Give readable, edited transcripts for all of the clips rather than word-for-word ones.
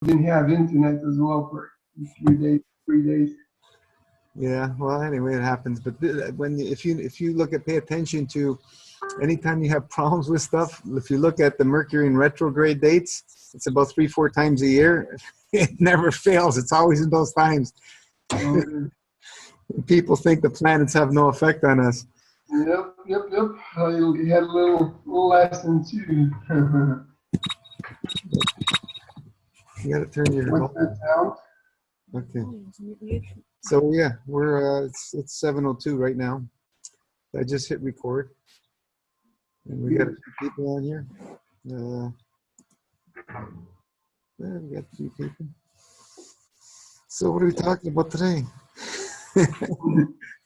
didn't have internet as well for a few days, 3 days. Yeah, well, anyway, it happens. But if you look at pay attention to anytime you have problems with stuff, if you look at the Mercury in retrograde dates, it's about 3-4 times a year. It never fails. It's always in those times. Okay. People think the planets have no effect on us. Yep. I had a little lesson too. You got to turn your. What's that sound? Okay. So yeah, we're it's 7:02 right now. I just hit record, and we got a few people on here. Yeah, we got a few people. So what are we talking about today?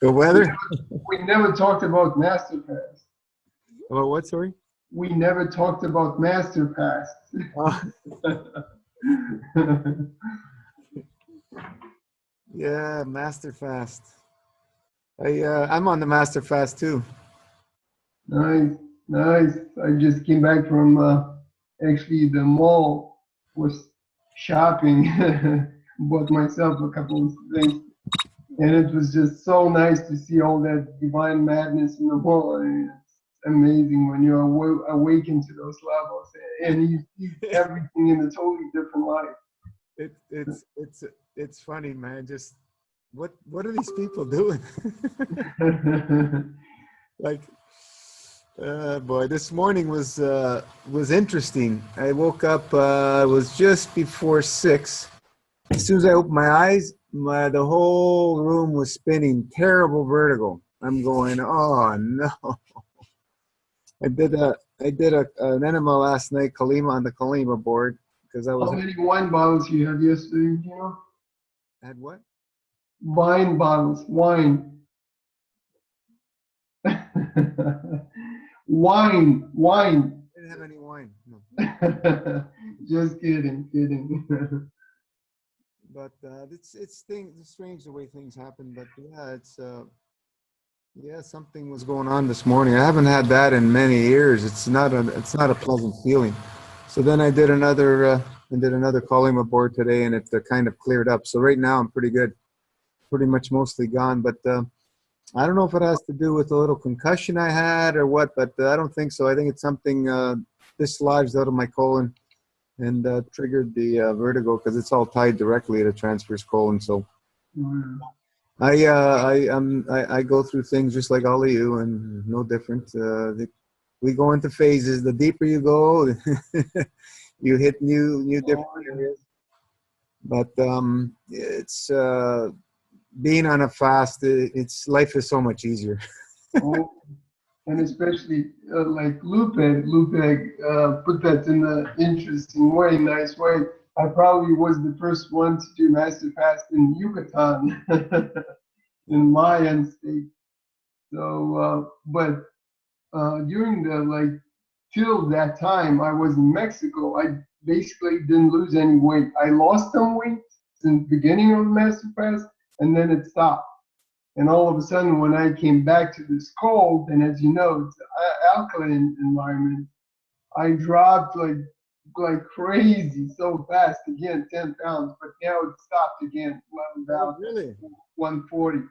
The weather? We never talked about MasterPass. About what, sorry? We never talked about MasterPass. Yeah, Masterfast. I'm on the Masterfast too. Nice. I just came back from actually the mall. Was shopping, bought myself a couple of things, and it was just so nice to see all that divine madness in the mall. I mean, it's amazing when you're awakened to those levels and you see everything in a totally different light. It's funny, man. Just what are these people doing? Like, boy, this morning was interesting. I woke up. It was just before 6. As soon as I opened my eyes, the whole room was spinning. Terrible vertigo. I'm going, oh no. I did an enema last night, Kalima, on the Kalima board, because I was. How many wine bottles you had yesterday? You know? Had what? Wine bottles. Wine. Wine. I didn't have any wine. No. Just kidding. But it's strange the way things happen. But yeah, something was going on this morning. I haven't had that in many years. It's not a pleasant feeling. So then I did another Kalima board today, and it kind of cleared up. So right now I'm pretty good, pretty much mostly gone. But I don't know if it has to do with a little concussion I had or what, but I don't think so. I think it's something dislodged out of my colon and triggered the vertigo, because it's all tied directly to transverse colon. So I go through things just like all of you, and no different. We go into phases. The deeper you go, you hit new different areas. But it's being on a fast. It's life is so much easier. And especially like Lupe put that in an interesting way, nice way. I probably was the first one to do MasterPass in Yucatan, in my end state. So, but during till that time, I was in Mexico. I basically didn't lose any weight. I lost some weight since the beginning of MasterPass, and then it stopped. And all of a sudden, when I came back to this cold, and as you know, it's an alkaline environment, I dropped like crazy so fast again, 10 pounds. But now it stopped again, leveled out. Really? 140.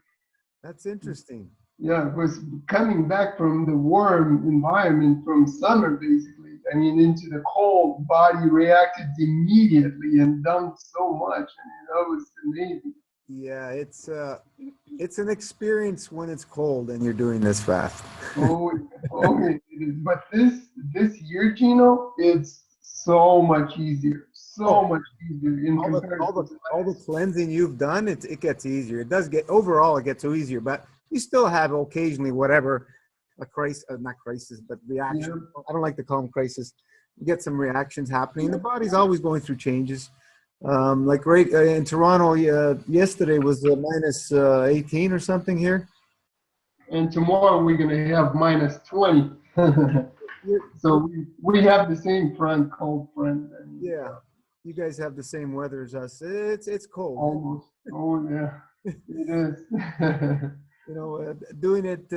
That's interesting. Yeah, it was coming back from the warm environment from summer, basically. I mean, into the cold, body reacted immediately and dumped so much. I mean, that was amazing. Yeah, it's an experience when it's cold and you're doing this fast. Oh, it is. But this year, Gino, it's so much easier. Much easier in comparison. All the cleansing you've done, it gets easier. It does get overall, it gets easier, but you still have occasionally whatever a crisis, not crisis, but reaction. Yeah. I don't like to call them crisis. You get some reactions happening. The body's always going through changes. Like right in Toronto, yesterday was minus 18 or something here. And tomorrow we're going to have minus 20. So we have the same cold front. Yeah, you guys have the same weather as us. It's cold. Almost. Oh, yeah, it is. You know, doing it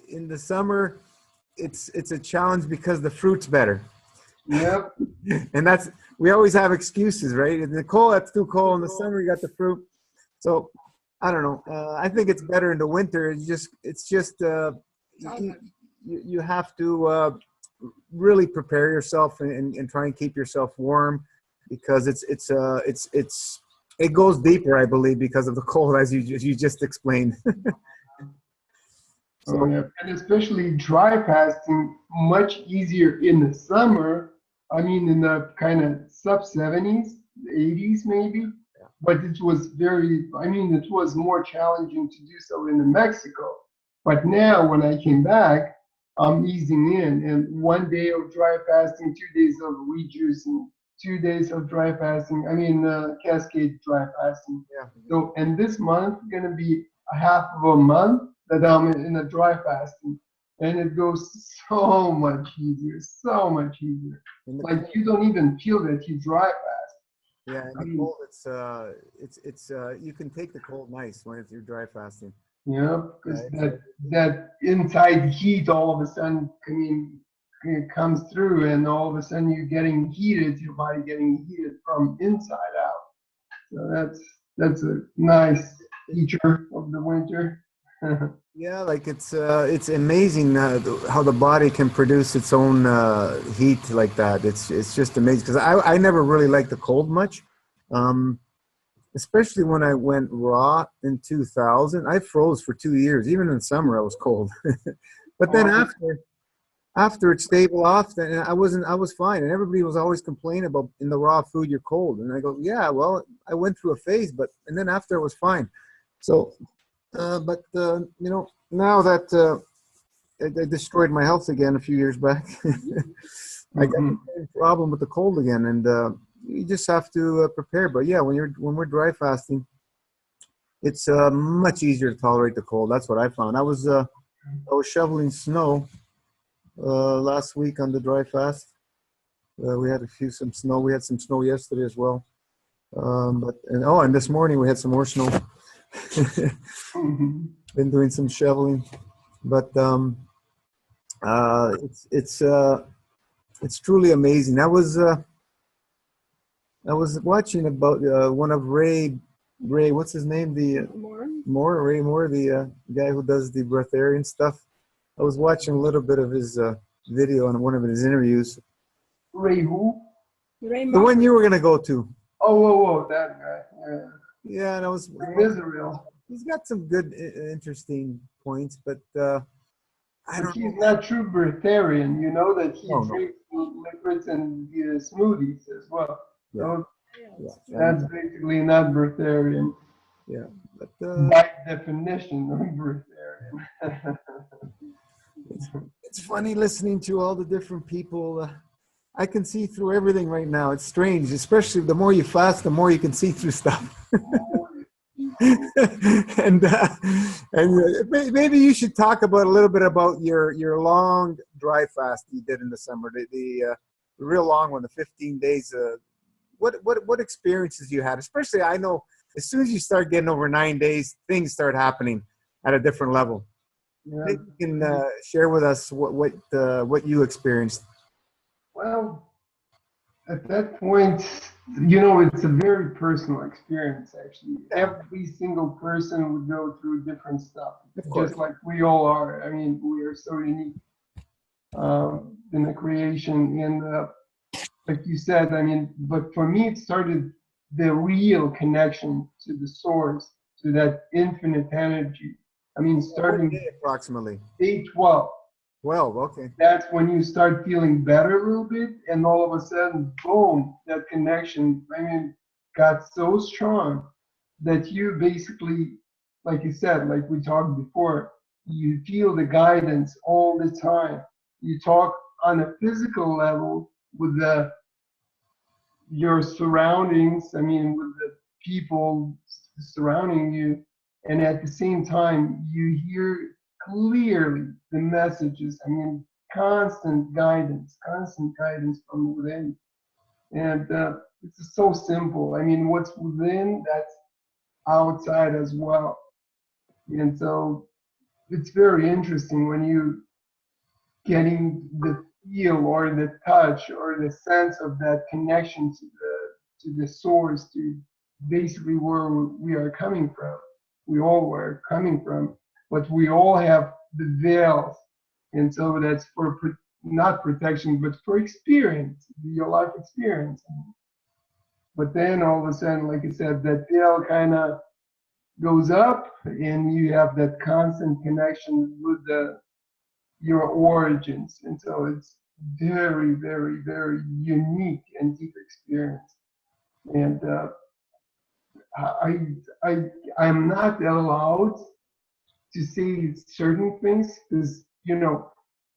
in the summer, it's a challenge because the fruit's better. Yep. And we always have excuses, right? In the cold, that's too cold. In the summer, you got the fruit. So I don't know. I think it's better in the winter. It's just you have to really prepare yourself and try and keep yourself warm, because it goes deeper, I believe, because of the cold, as you just explained. Oh, yeah. And especially dry fasting, much easier in the summer. I mean, in the kind of sub 70s, 80s maybe. But it was it was more challenging to do so in Mexico. But now when I came back, I'm easing in. And 1 day of dry fasting, 2 days of wheat juicing, 2 days of dry fasting. Cascade dry fasting. Yeah. So, and this month going to be a half of a month that I'm in a dry fasting. And it goes so much easier, so much easier. Like you don't even feel that you dry fast. Yeah, and the cold, it's you can take the cold nice when you're dry fasting. Yeah, because that inside heat all of a sudden, it comes through, and all of a sudden you're getting heated, your body getting heated from inside out. So that's a nice feature of the winter. Yeah, like it's amazing how the body can produce its own heat like that. It's just amazing, because I never really liked the cold much, especially when I went raw in 2000. I froze for 2 years. Even in summer, I was cold. But then after it stabilized off, then I was fine. And everybody was always complaining about in the raw food you're cold. And I go, yeah, well, I went through a phase, and then after it was fine. So. Now that I destroyed my health again a few years back, I got the same problem with the cold again, and you just have to prepare. But yeah, when we're dry fasting, it's much easier to tolerate the cold. That's what I found. I was shoveling snow last week on the dry fast. We had some snow. We had some snow yesterday as well. And this morning we had some more snow. Been doing some shoveling, but it's truly amazing. I was watching about one of Ray, what's his name? Ray Moore, the guy who does the breatharian stuff. I was watching a little bit of his video on one of his interviews. Ray who? Ray Moore. The one you were gonna go to. Oh, that guy. Yeah. Yeah, and I was Israel. He's got some good, interesting points, but I don't. He's not true breatharian. You know that he drinks liquids and smoothies as well. Yeah. So that's basically not breatharian. Yeah, but by definition, of breatharian. It's funny listening to all the different people. I can see through everything right now. It's strange, especially the more you fast, the more you can see through stuff. and maybe you should talk about a little bit about your long dry fast you did in the summer, the real long one, the 15 days. What experiences you had? Especially, I know as soon as you start getting over 9 days, things start happening at a different level. Yeah. Maybe you can share with us what you experienced. Well, at that point, it's a very personal experience, actually. Every single person would go through different stuff, just like we all are. I mean, we are so unique in the creation. And like you said, but for me, it started the real connection to the source, to that infinite energy. Starting approximately day 12. 12, okay. That's when you start feeling better a little bit, and all of a sudden, boom, that connection, got so strong that you basically, like you said, like we talked before, you feel the guidance all the time. You talk on a physical level with your surroundings, with the people surrounding you, and at the same time, you hear clearly the messages. Constant guidance from within. And it's so simple. What's within, that's outside as well. And so it's very interesting when you getting the feel or the touch or the sense of that connection to the source, to basically where we are coming from. We all were coming from, but we all have the veils, and so that's for not protection, but for experience, your life experience. But then all of a sudden, like I said, that veil kind of goes up, and you have that constant connection with your origins, and so it's very, very, very unique and deep experience. And I, I, I'm not allowed to say certain things because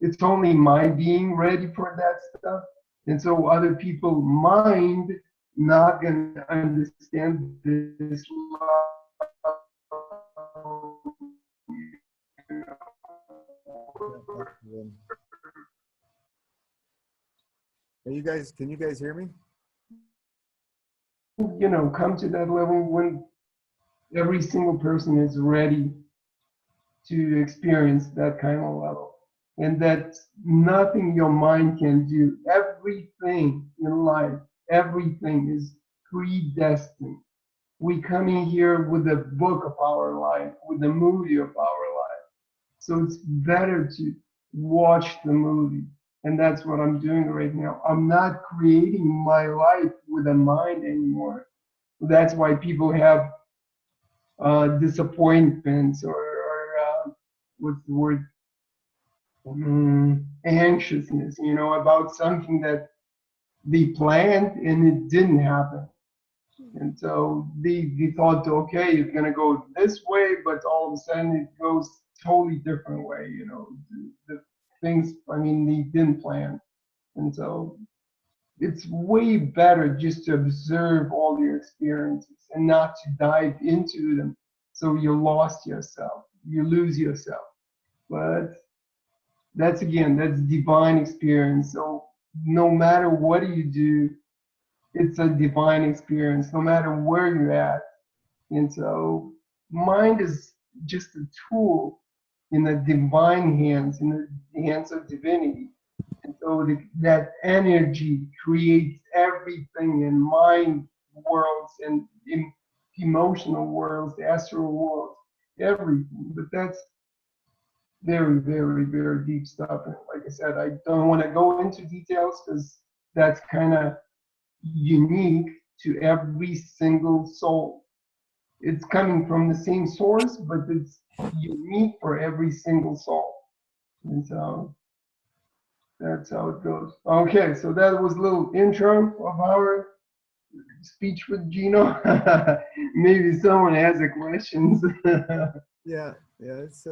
it's only my being ready for that stuff, and so other people mind not gonna understand this Can you guys hear me? come to that level when every single person is ready to experience that kind of level. And that's nothing your mind can do. Everything in life, everything is predestined. We come in here with the book of our life, with the movie of our life. So it's better to watch the movie. And that's what I'm doing right now. I'm not creating my life with a mind anymore. That's why people have disappointments or what's the word? Anxiousness, about something that they planned and it didn't happen. And so they thought, okay, it's going to go this way, but all of a sudden it goes totally different way, the things, they didn't plan. And so it's way better just to observe all your experiences and not to dive into them. So you lost yourself, you lose yourself. But that's divine experience. So no matter what you do, it's a divine experience, no matter where you're at. And so mind is just a tool in the divine hands, in the hands of divinity. And so that energy creates everything in mind worlds and in emotional worlds, the astral worlds, everything. But that's very, very, very deep stuff. And like I said, I don't want to go into details because that's kind of unique to every single soul. It's coming from the same source, but it's unique for every single soul. And so that's how it goes. Okay, so that was a little intro of our speech with Gino. Maybe someone has a questions. Yeah, it's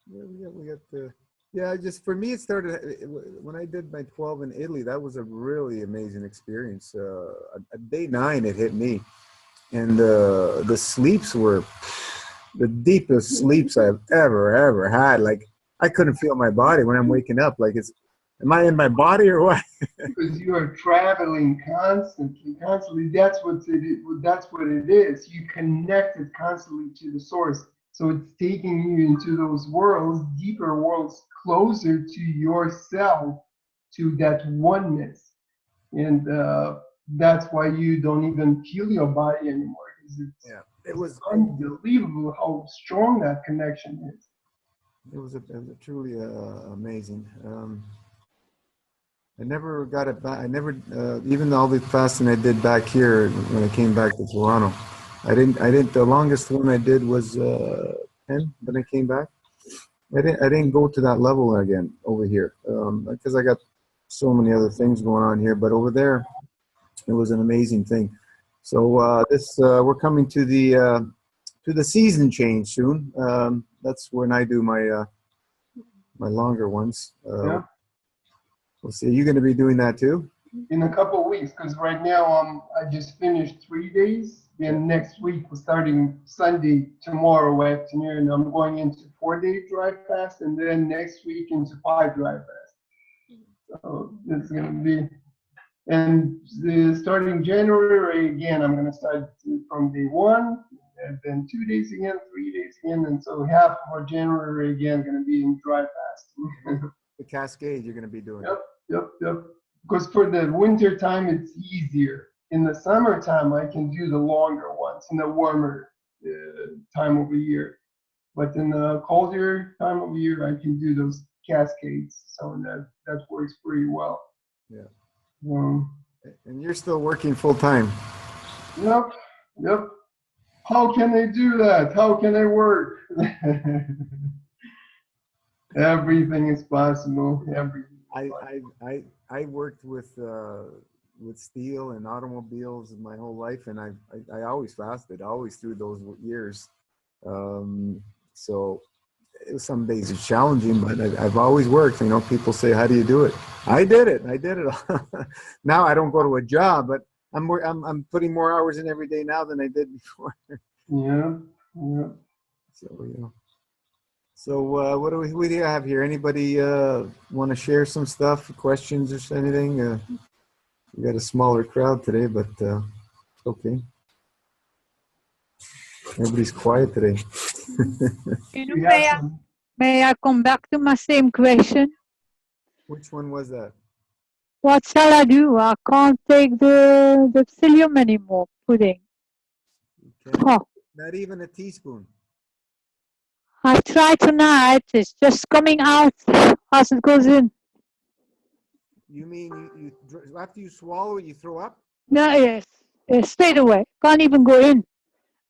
we got the just for me it started when I did my 12 in Italy. That was a really amazing experience. At day 9 it hit me, and the sleeps were the deepest sleeps I've ever had. Like I couldn't feel my body when I'm waking up. Like am I in my body or what? Because you are traveling constantly. That's what it is. You connected constantly to the source. So it's taking you into those worlds, deeper worlds, closer to yourself, to that oneness. And that's why you don't even feel your body anymore. It was unbelievable how strong that connection is. It was truly amazing. I never got it back. I never, even all the fasting I did back here when I came back to Toronto, I didn't, the longest one I did was 10 when I came back. I didn't go to that level again over here because I got so many other things going on here. But over there, it was an amazing thing. So we're coming to the season change soon. That's when I do my longer ones. Yeah. We'll see. Are you going to be doing that too? In a couple of weeks, because right now I just finished 3 days. Then next week, we're starting Sunday, tomorrow afternoon. I'm going into 4-day dry fast, and then next week into 5 dry fast. So it's going to be, and starting January again, I'm going to start from day 1, and then 2 days again, 3 days again, and so half of January again going to be in dry fast. The cascade you're going to be doing. Yep. Because for the winter time, it's easier. In the summertime, I can do the longer ones in the warmer time of the year. But in the colder time of year, I can do those cascades. So that works pretty well. Yeah. Um, And you're still working full time. Yep. How can they do that? How can they work? Everything is possible. Everything. I worked with steel and automobiles my whole life, and I always fasted, always through those years. So some days it's challenging, but I've always worked. You know, people say, "How do you do it?" I did it. Now I don't go to a job, but I'm putting more hours in every day now than I did before. Yeah. So So what do you have here? Anybody want to share some stuff, questions or anything? We got a smaller crowd today, but okay. Everybody's quiet today. You know, may I come back to my same question? Which one was that? What shall I do? I can't take the psyllium anymore, pudding. Oh, Not even a teaspoon. I tried tonight. It's just coming out as it goes in. You mean you after you swallow it, you throw up? No, yes, straight away. Can't even go in.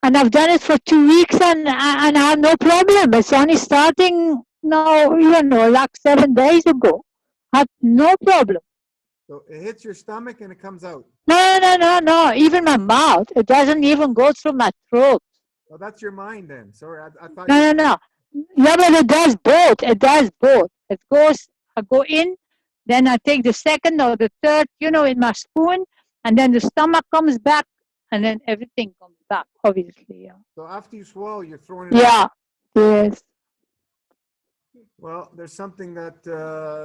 And I've done it for 2 weeks and I have no problem. It's only starting now, like 7 days ago. I had no problem. So it hits your stomach and it comes out. No. Even my mouth. It doesn't even go through my throat. Well, that's your mind then. Sorry, I thought. No. Yeah, but it does both. It goes, I go in, then I take the second or the third, in my spoon, and then the stomach comes back, and then everything comes back, obviously. Yeah. So after you swallow, you're throwing it out. Yeah. Yes. Well, there's something that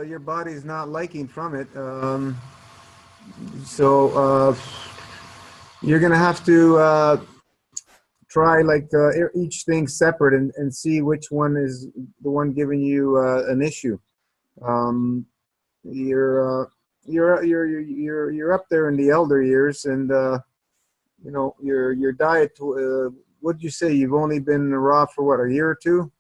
your body is not liking from it. So you're going to have to try each thing separate and see which one is the one giving you an issue. You're up there in the elder years, and your diet. What did you say? You've only been raw for what, a year or two?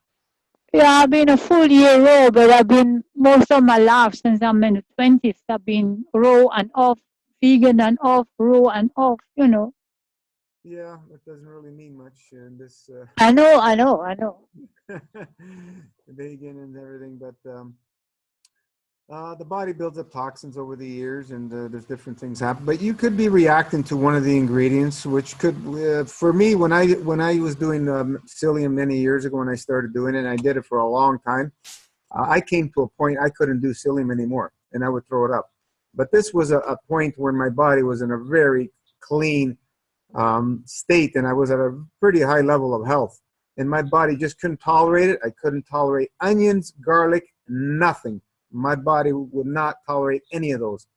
Yeah, I've been a full year raw, but I've been most of my life since I'm in the 20s. I've been raw and off, vegan and off, raw and off. Yeah, that doesn't really mean much in this. I know. Vegan and everything, but the body builds up toxins over the years, and there's different things happen. But you could be reacting to one of the ingredients, which could, for me, when I was doing psyllium many years ago, when I started doing it, and I did it for a long time, I came to a point I couldn't do psyllium anymore, and I would throw it up. But this was a point where my body was in a very clean state, and I was at a pretty high level of health, and my body just couldn't tolerate it. I couldn't tolerate onions, garlic, nothing. My body would not tolerate any of those.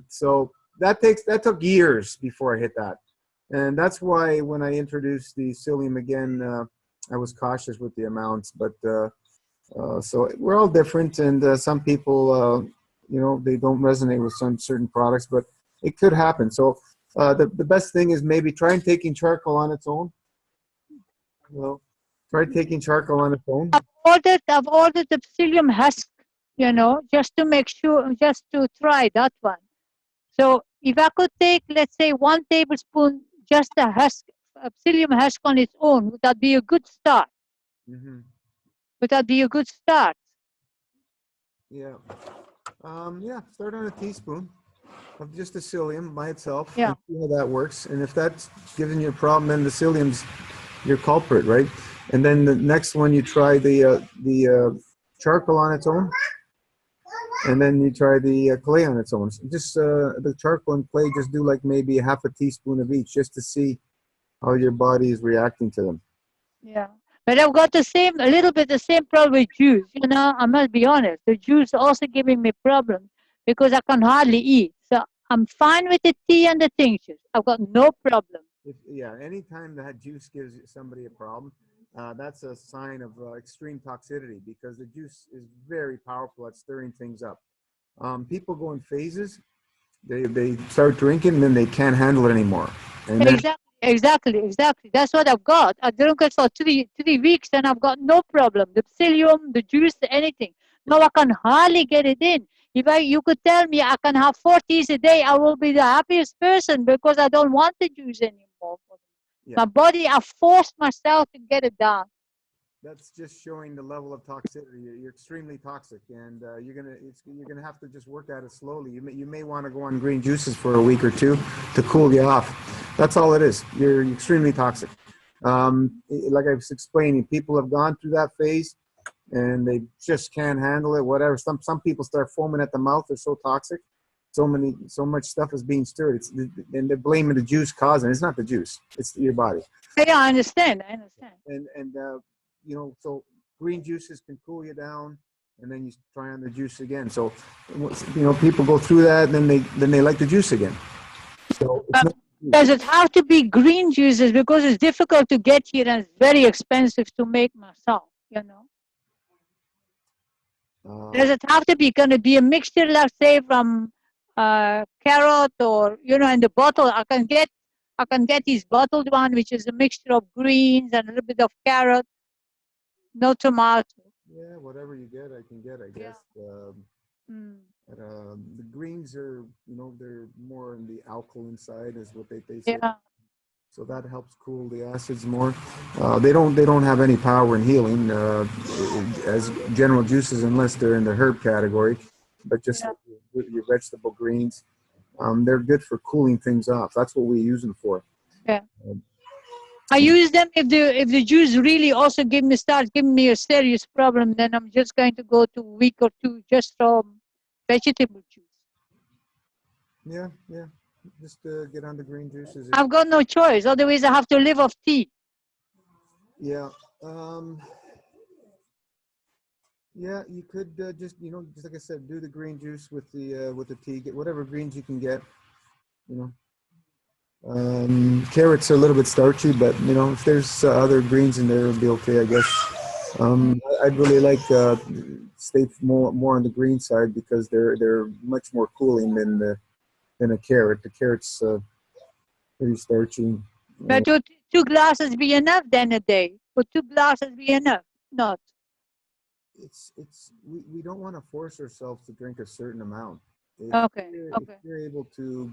So that took years before I hit that, and that's why when I introduced the psyllium again, I was cautious with the amounts. But so we're all different, and some people, they don't resonate with some certain products, but it could happen. So the best thing is maybe try taking charcoal on its own. Try taking charcoal on its own. I've ordered the psyllium husk, just to make sure, just to try that one. So if I could take, let's say, 1 tablespoon, just a husk, a psyllium husk on its own, would that be a good start? Mm-hmm. Would that be a good start? Yeah. Start on a teaspoon of just the psyllium by itself. Yeah. And see how that works. And if that's giving you a problem, then the psyllium's your culprit, right? And then the next one, you try the charcoal on its own, and then you try the clay on its own. Just the charcoal and clay, just do like maybe half a teaspoon of each, just to see how your body is reacting to them. Yeah. But I've got a little bit the same problem with juice. I must be honest. The juice also giving me problems because I can hardly eat. So I'm fine with the tea and the tinctures. I've got no problem. Anytime that juice gives somebody a problem, that's a sign of extreme toxicity because the juice is very powerful at stirring things up. People go in phases. They start drinking and then they can't handle it anymore. And then Exactly. That's what I've got. I drink it for three weeks and I've got no problem. The psyllium, the juice, anything. Now I can hardly get it in. If you could tell me I can have 4 teas a day, I will be the happiest person because I don't want the juice anymore. yeah, My body, I forced myself to get it down. that's just showing the level of toxicity. You're extremely toxic, and you're gonna have to just work at it slowly. You may want to go on green juices for a week or two to cool you off. That's all it is. You're extremely toxic. Like I was explaining, people have gone through that phase and they just can't handle it. Whatever. Some people start foaming at the mouth. They're so toxic. So much stuff is being stirred. And they're blaming the juice causing. It's not the juice. It's your body. Yeah, I understand. And so green juices can cool you down, and then you try on the juice again. So, people go through that, and then they like the juice again. So it's not. Does it have to be green juices because it's difficult to get here and it's very expensive to make myself? Does it have to be going to be a mixture, let's say, from carrot or in the bottle? I can get this bottled one, which is a mixture of greens and a little bit of carrot, no tomato. Yeah, whatever you get, I can get. I guess. The greens are, they're more on the alkaline side, is what they say. Yeah. So that helps cool the acids more. They don't have any power in healing as general juices unless they're in the herb category. But just like your vegetable greens, they're good for cooling things off. That's what we use them for. Yeah. I use them if the juice really also starts giving me a serious problem. Then I'm just going to go to a week or two just from vegetable juice. Yeah. Just get on the green juices. I've got no choice. Otherwise, I have to live off tea. Yeah. Yeah, you could just like I said, do the green juice with the tea. Get whatever greens you can get. Carrots are a little bit starchy, but if there's other greens in there, it'll be okay, I guess. I'd really like stay more on the green side because they're much more cooling than a carrot. The carrot's pretty starchy. But would 2 glasses be enough then a day? Would 2 glasses be enough? Not. We don't want to force ourselves to drink a certain amount. If you're able to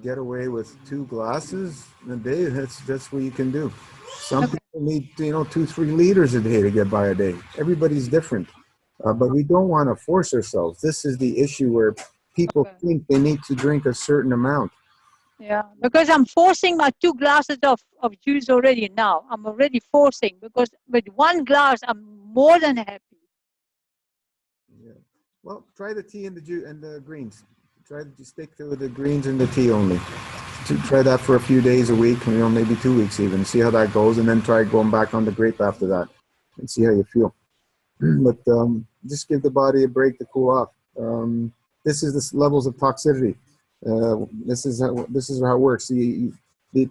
get away with 2 glasses a day, that's what you can do. Some people need 2-3 liters a day to get by a day. Everybody's different, but we don't want to force ourselves. This is the issue where people think they need to drink a certain amount. Yeah, because I'm forcing my 2 glasses of juice already now. I'm already forcing because with 1 glass I'm more than happy. Yeah. Well, try the tea and the juice and the greens. Try to stick to the greens and the tea only. Try that for a few days, a week, maybe 2 weeks even. See how that goes, and then try going back on the grape after that, and see how you feel. But just give the body a break to cool off. This is the levels of toxicity. This is how it works. The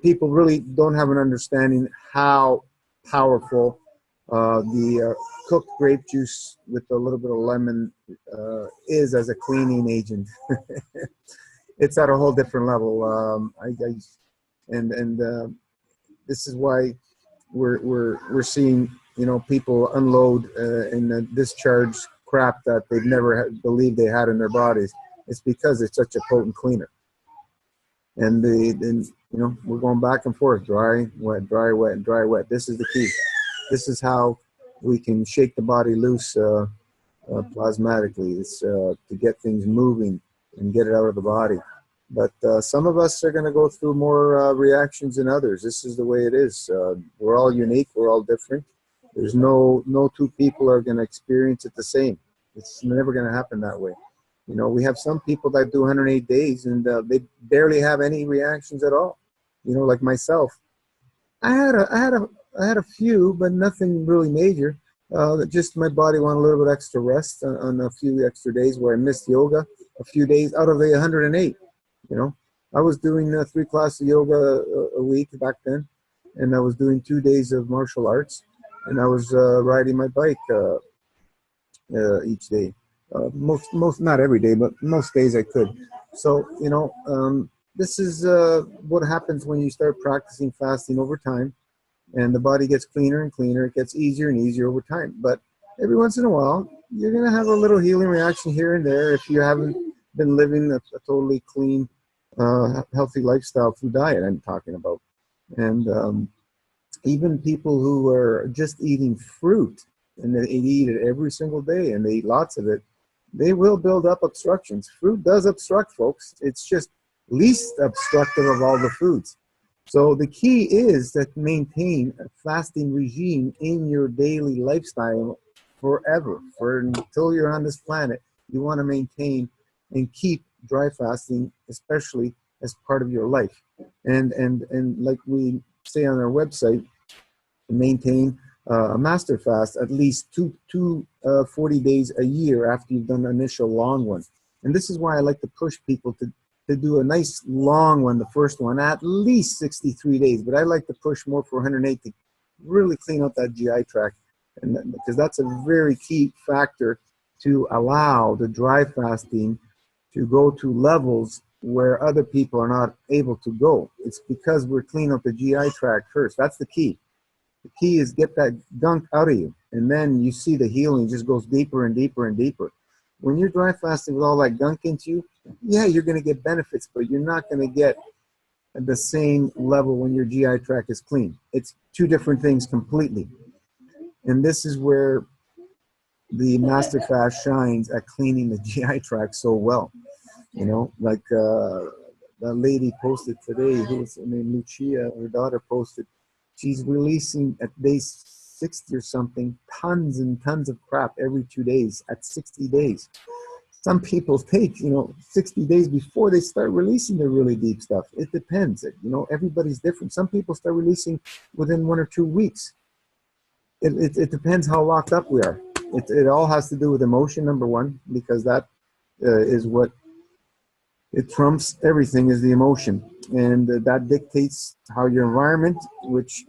people really don't have an understanding how powerful the cooked grape juice with a little bit of lemon is as a cleaning agent. It's at a whole different level. This is why we're seeing people unload and discharge crap that they've never believed they had in their bodies. It's because it's such a potent cleaner. And we're going back and forth, dry, wet, dry, wet, and dry, wet. This is the key. This is how we can shake the body loose plasmatically. It's to get things moving and get it out of the body. But some of us are going to go through more reactions than others. This is the way it is. We're all unique. We're all different. There's no 2 people are going to experience it the same. It's never going to happen that way. We have some people that do 108 days and they barely have any reactions at all. Like myself, I had a few, but nothing really major. Just my body wanted a little bit extra rest on a few extra days where I missed yoga a few days out of the 108. I was doing 3 classes of yoga a week back then, and I was doing 2 days of martial arts. and I was riding my bike each day. Most not every day, but most days I could. So this is what happens when you start practicing fasting over time, and the body gets cleaner and cleaner. It gets easier and easier over time. But every once in a while, you're gonna have a little healing reaction here and there if you haven't been living a totally clean, healthy lifestyle through diet. I'm talking about, and even people who are just eating fruit and they eat it every single day and they eat lots of it, they will build up obstructions. Fruit does obstruct, folks. It's just least obstructive of all the foods. So the key is that maintain a fasting regime in your daily lifestyle forever, for until you're on this planet. You want to maintain and keep dry fasting, especially as part of your life. And like we say on our website, maintain a master fast at least two 40 days a year after you've done the initial long one. And this is why I like to push people to do a nice long one, the first one, at least 63 days. But I like to push more for 108 to really clean out that GI tract, and because that's a very key factor to allow the dry fasting to go to levels where other people are not able to go. It's because we're cleaning up the GI tract first. That's the key. The key is get that gunk out of you, and then you see the healing just goes deeper and deeper and deeper. When you're dry fasting with all that gunk into you, yeah, you're going to get benefits, but you're not going to get at the same level when your GI tract is clean. It's two different things completely. And this is where the master fast shines at cleaning the GI tract so well. Like the lady posted today, who was named Lucia, her daughter posted, she's releasing at day 60 or something, tons and tons of crap every 2 days at 60 days. Some people take, 60 days before they start releasing their really deep stuff. It depends. Everybody's different. Some people start releasing within 1 or 2 weeks. It depends how locked up we are. It all has to do with emotion, number one, because that is what it trumps everything, is the emotion. And that dictates how your environment, which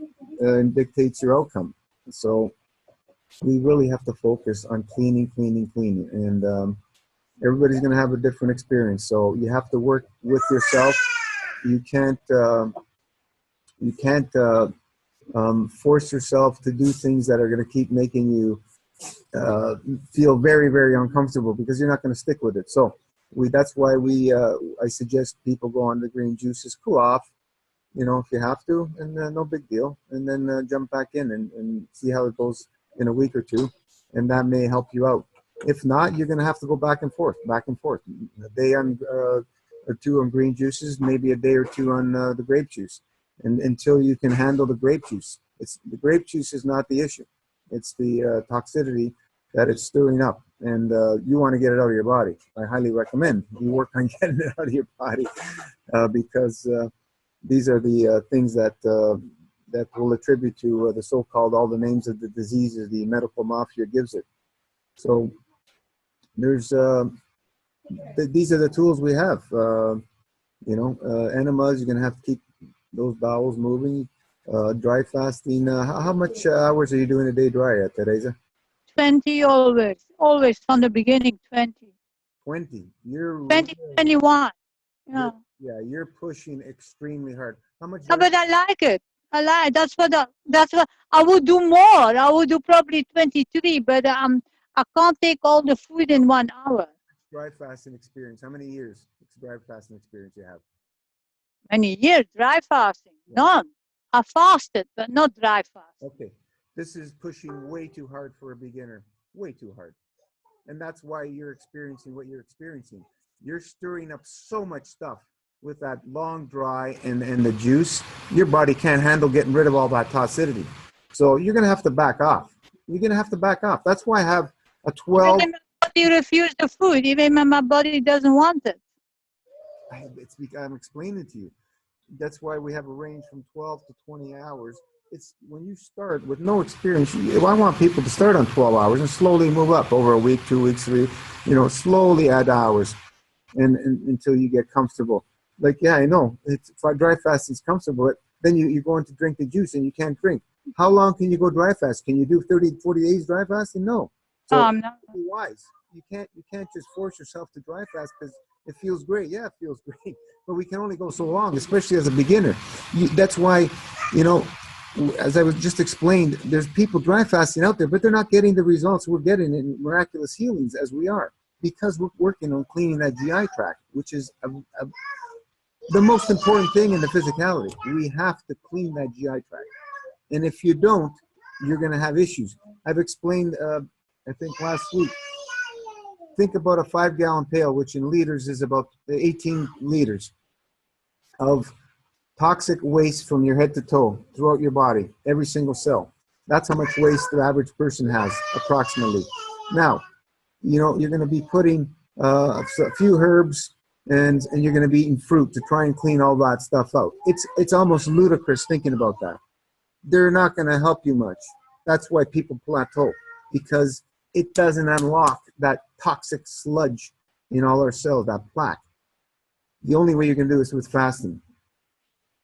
dictates your outcome. So we really have to focus on cleaning. And everybody's going to have a different experience. So you have to work with yourself. You can't force yourself to do things that are going to keep making you feel very, very uncomfortable, because you're not going to stick with it. So that's why I suggest people go on the green juices, cool off, if you have to, and no big deal. And then jump back in and see how it goes in a week or two. And that may help you out. If not, you're going to have to go back and forth. A day on or two on green juices, maybe a day or two on the grape juice, and until you can handle the grape juice. The grape juice is not the issue. It's the toxicity that it's stirring up, and you want to get it out of your body. I highly recommend you work on getting it out of your body, because these are the things that will attribute to the so-called, all the names of the diseases the medical mafia gives it. So there's these are the tools we have. Enemas, you're going to have to keep those bowels moving. Dry fasting. How much hours are you doing a day dry, Teresa? 20 always from the beginning, 20. 20. You're 20, 21. Yeah. Yeah, you're pushing extremely hard. How much? No, but I like it. That's what I would do more. I would do probably 23, but I can't take all the food in 1 hour. Dry fasting experience. How many years dry fasting experience you have? Many years dry fasting. None. I fasted, but not dry fast. Okay. This is pushing way too hard for a beginner. Way too hard. And that's why you're experiencing what you're experiencing. You're stirring up so much stuff with that long dry and the juice. Your body can't handle getting rid of all that toxicity. So you're going to have to back off. That's why I have a 12. Even my body refuses the food. Even when my body doesn't want it. I'm explaining to you. That's why we have a range from 12 to 20 hours. It's when you start with no experience. I want people to start on 12 hours and slowly move up over a week, 2 weeks, 3. Slowly add hours, and until you get comfortable. Like, yeah, I know. If dry fasting is comfortable, then you go in to drink the juice and you can't drink. How long can you go dry fast? Can you do 30, 40 days dry fasting? No. So I'm not. be wise. You can't just force yourself to dry fast because it feels great. Yeah, it feels great. But we can only go so long, especially as a beginner. That's why, you know, as I was just explained, there's people dry fasting out there, but they're not getting the results we're getting in miraculous healings as we are, because we're working on cleaning that GI tract, which is the most important thing in the physicality. We have to clean that GI tract. And if you don't, you're going to have issues. I've explained, I think last week, think about a 5-gallon pail, which in liters is about 18 liters of toxic waste from your head to toe throughout your body, every single cell. That's how much waste the average person has, approximately. Now, you know, you're going to be putting a few herbs and you're going to be eating fruit to try and clean all that stuff out. It's almost ludicrous thinking about that. They're not going to help you much. That's why people plateau, because it doesn't unlock that toxic sludge in all our cells, that plaque. The only way you can do is with fasting.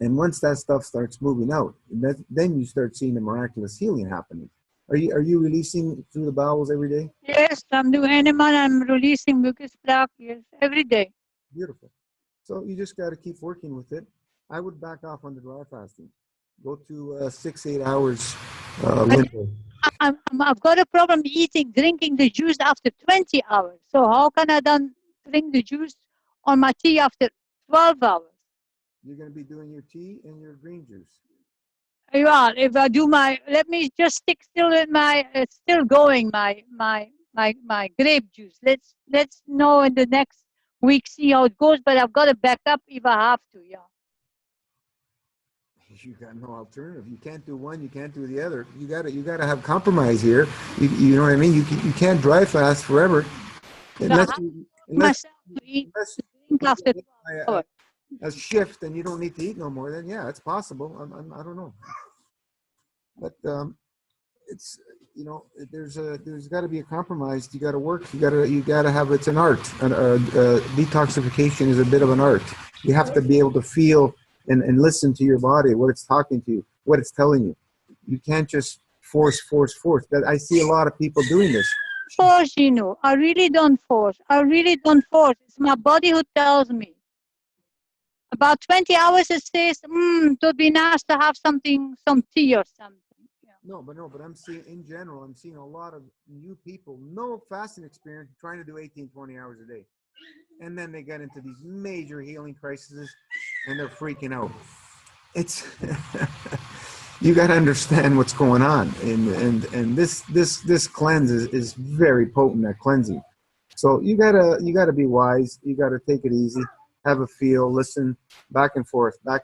And once that stuff starts moving out, then you start seeing the miraculous healing happening. Are you releasing through the bowels every day? Yes, I'm doing animal. I'm releasing mucus plaque. Yes, every day. Beautiful. So you just got to keep working with it. I would back off on the dry fasting. Go to 6-8 hours window. I've got a problem drinking the juice after 20 hours. So how can I then drink the juice on my tea after 12 hours? You're going to be doing your tea and your green juice. Yeah, if I do let me just stick still with my, still going my grape juice. Let's know in the next week, see how it goes, but I've got to back up if I have to, yeah. You got no alternative. You can't do one, you can't do the other. You gotta have compromise here. You know what I mean? You can't dry fast forever. Unless myself to eat, drink after 12 hours. A shift and you don't need to eat no more, then yeah, it's possible. I don't know. But it's, you know, there's got to be a compromise. You got to work. You got to have. It's an art. Detoxification is a bit of an art. You have to be able to feel and listen to your body, what it's talking to you, what it's telling you. You can't just force. That I see a lot of people doing this. Force, you know. I really don't force. It's my body who tells me. About 20 hours it says, it would be nice to have some tea or something. Yeah. No, but I'm seeing, in general, I'm seeing a lot of new people, no fasting experience, trying to do 18, 20 hours a day. And then they get into these major healing crises and they're freaking out. It's, you got to understand what's going on. And this cleanse is very potent at cleansing. So you gotta be wise. You gotta take it easy. Have a feel, listen, back and forth. You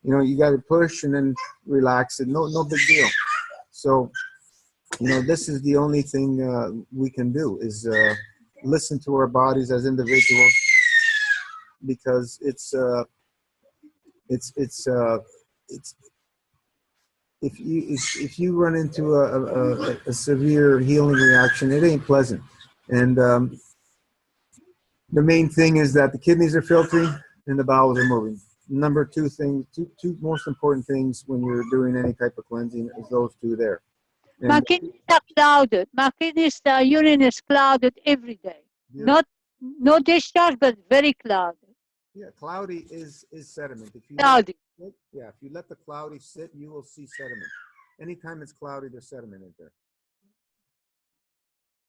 know, you got to push and then relax. And no big deal. So, you know, this is the only thing we can do is listen to our bodies as individuals, because it's if you run into a severe healing reaction, it ain't pleasant. And the main thing is that the kidneys are filthy and the bowels are moving. Number two most important things when you're doing any type of cleansing is those two there. And my kidneys are clouded. My kidneys, urine is clouded every day. Yeah. No discharge, but very clouded. Yeah, cloudy is sediment. If you if you let the cloudy sit, you will see sediment. Anytime it's cloudy, there's sediment in there.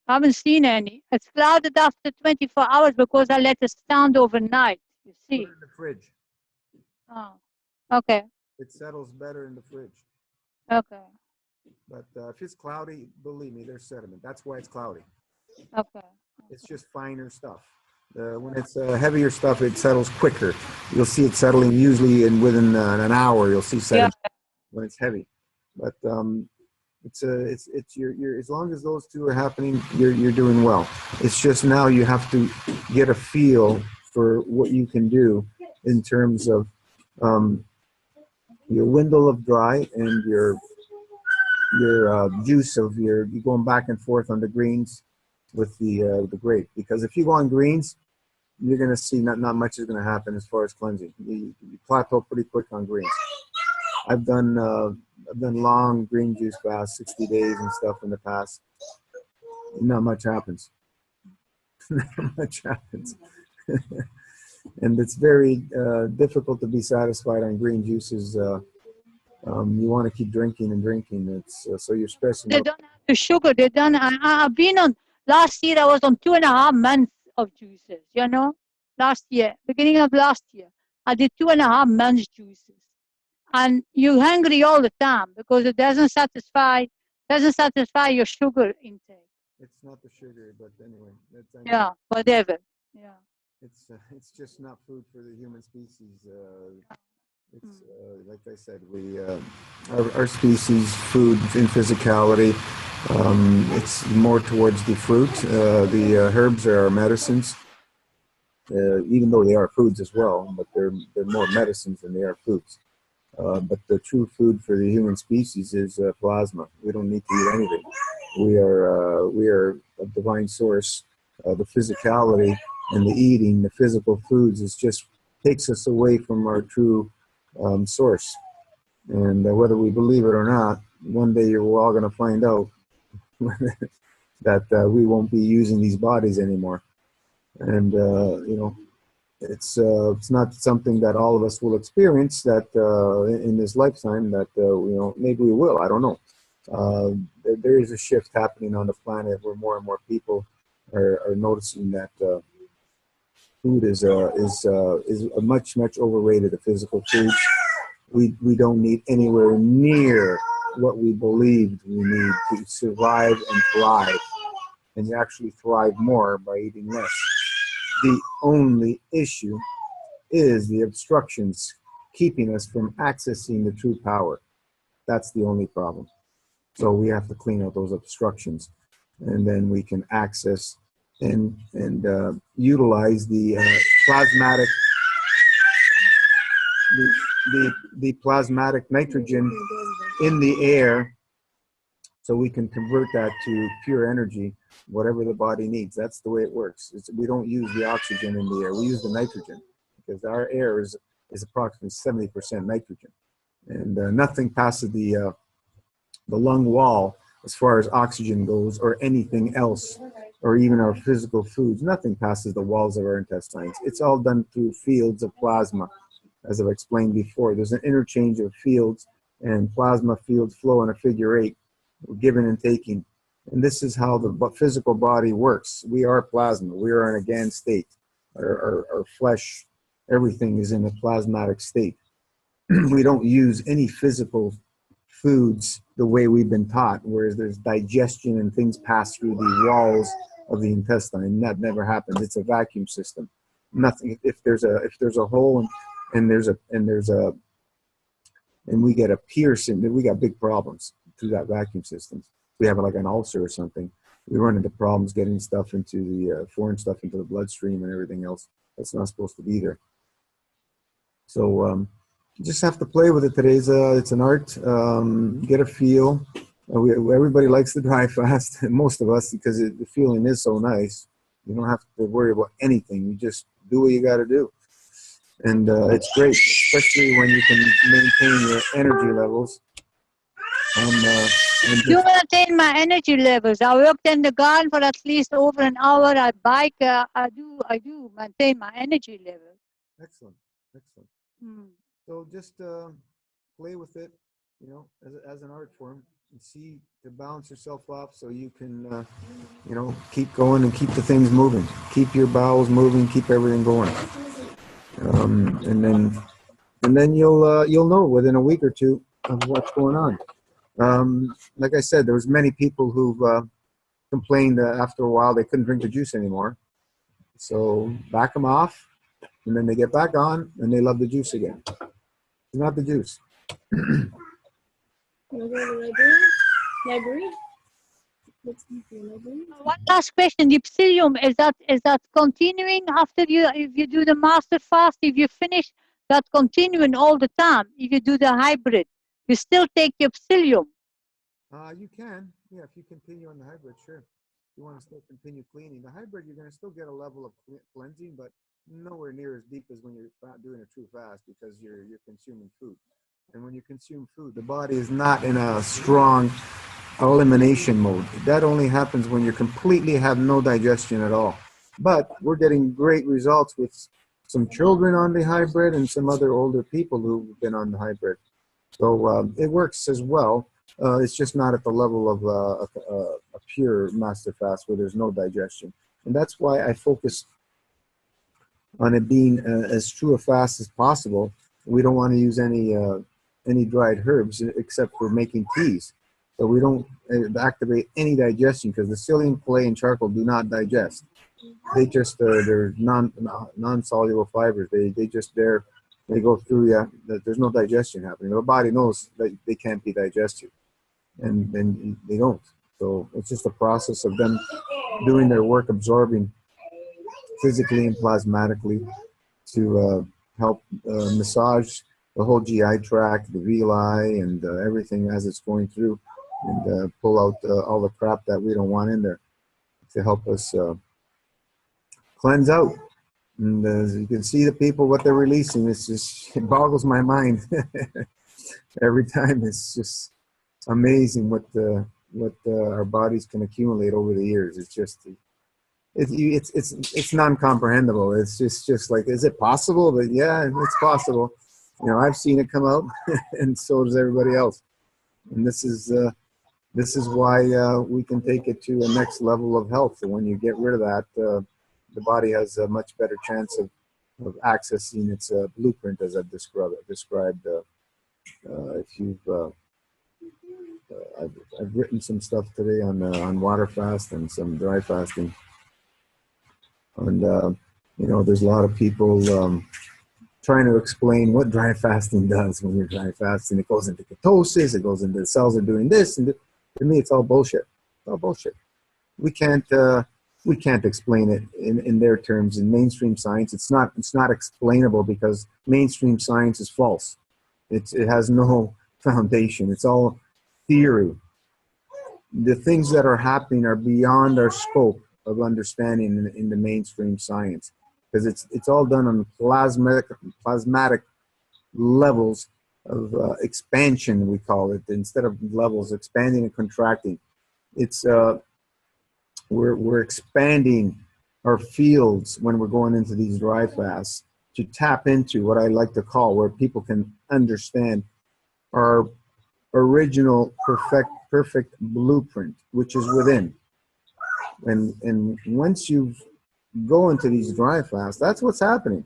I haven't seen any. It's clouded after 24 hours because I let it stand overnight, you see. Put it in the fridge. Oh, okay. It settles better in the fridge. Okay. But if it's cloudy, believe me, there's sediment. That's why it's cloudy. Okay. It's just finer stuff. When it's heavier stuff, it settles quicker. You'll see it settling usually within an hour. You'll see sediment when it's heavy. But it's your as long as those two are happening, you're doing well. It's just now you have to get a feel for what you can do in terms of your window of dry and your juice of you going back and forth on the greens with the grape. Because if you go on greens, you're going to see not much is going to happen as far as cleansing. You plateau pretty quick on greens. I've done long green juice fasts, 60 days and stuff in the past. Not much happens. Not much happens. And it's very difficult to be satisfied on green juices. You want to keep drinking and drinking. It's so you're stressing They out. don't have the sugar. They don't. I've been on, last year I was on 2.5 months of juices, you know, last year, beginning of last year. I did 2.5 months juices. And you're hungry all the time because it doesn't satisfy your sugar intake. It's not the sugar, but anyway, that's, I know. Yeah, whatever. Yeah. It's just not food for the human species. It's like I said, our species food in physicality. It's more towards the fruit. The herbs are our medicines, even though they are foods as well, but they're more medicines than they are foods. But the true food for the human species is plasma. We don't need to eat anything. We are a divine source. The physicality and the eating, the physical foods, is just takes us away from our true source. And whether we believe it or not, one day we're all going to find out that we won't be using these bodies anymore. And you know, it's not something that all of us will experience that in this lifetime. That you know, maybe we will. I don't know. There is a shift happening on the planet where more and more people are noticing that food is much overrated. The physical foods we don't need anywhere near what we believed we need to survive and thrive, and you actually thrive more by eating less. The only issue is the obstructions keeping us from accessing the true power. That's the only problem. So we have to clean out those obstructions, and then we can access and utilize the plasmatic the plasmatic nitrogen in the air, so we can convert that to pure energy, whatever the body needs. That's the way it works. We don't use the oxygen in the air. We use the nitrogen, because our air is approximately 70% nitrogen, and nothing passes the lung wall as far as oxygen goes, or anything else, or even our physical foods. Nothing passes the walls of our intestines. It's all done through fields of plasma. As I've explained before, there's an interchange of fields, and plasma fields flow in a figure eight, giving and taking. And this is how the physical body works. We are plasma. We are in a GAN state. Our flesh, everything is in a plasmatic state. We don't use any physical foods the way we've been taught, whereas there's digestion and things pass through the walls of the intestine. That never happens. It's a vacuum system. Nothing. If there's a hole and we get a piercing, we got big problems through that vacuum system. We have like an ulcer or something, we run into problems getting stuff into the foreign stuff into the bloodstream and everything else that's not supposed to be there. So you just have to play with it. Today's it's an art. Get a feel. Everybody likes to dry fast, most of us, because the feeling is so nice. You don't have to worry about anything. You just do what you got to do. And it's great, especially when you can maintain your energy levels. And Do maintain my energy levels. I worked in the garden for at least over an hour. I bike. I do maintain my energy level. Excellent. Mm. So just play with it, you know, as an art form, and see to balance yourself off, so you can, you know, keep going and keep the things moving. Keep your bowels moving. Keep everything going. And then you'll know within a week or two of what's going on. Like I said, there was many people who've complained that after a while they couldn't drink the juice anymore. So back them off, and then they get back on, and they love the juice again. It's not the juice. You want to go to the library? Let's go to the library. One last question: the psyllium, is that continuing after if you do the master fast? If you finish that, continuing all the time? If you do the hybrid, you still take your psyllium. You can, yeah, if you continue on the hybrid, sure. You want to still continue cleaning. The hybrid, you're going to still get a level of cleansing, but nowhere near as deep as when you're doing a true fast, because you're consuming food. And when you consume food, the body is not in a strong elimination mode. That only happens when you completely have no digestion at all. But we're getting great results with some children on the hybrid and some other older people who've been on the hybrid. So it works as well. It's just not at the level of a pure master fast where there's no digestion. And that's why I focus on it being as true a fast as possible. We don't want to use any dried herbs except for making teas. So we don't activate any digestion because the psyllium, clay, and charcoal do not digest. They just they're non-soluble fibers. They just they go through. Yeah, there's no digestion happening. The body knows that they can't be digested, and they don't. So it's just a process of them doing their work, absorbing physically and plasmatically to help massage the whole GI tract, the villi, and everything as it's going through, and pull out all the crap that we don't want in there to help us cleanse out. And as you can see, the people, what they're releasing, it boggles my mind. Every time, it's just amazing what our bodies can accumulate over the years. It's just, it's non-comprehensible. It's just like, is it possible? But yeah, it's possible. You know, I've seen it come out, and so does everybody else. And this is why we can take it to a next level of health. And when you get rid of that, the body has a much better chance of accessing its blueprint, as I've described. If you've, I've written some stuff today on water fast and some dry fasting, and you know, there's a lot of people trying to explain what dry fasting does. When you're dry fasting, it goes into ketosis, it goes into the cells are doing this, and to me, it's all bullshit. It's all bullshit. We can't explain it in their terms. In mainstream science, it's not explainable because mainstream science is false. It has no foundation. It's all theory. The things that are happening are beyond our scope of understanding in the mainstream science, because it's all done on plasmatic levels of expansion, we call it, instead of levels, expanding and contracting. It's we're expanding our fields when we're going into these dry fasts to tap into what I like to call, where people can understand our original perfect blueprint, which is within. And once you go into these dry fasts, that's what's happening.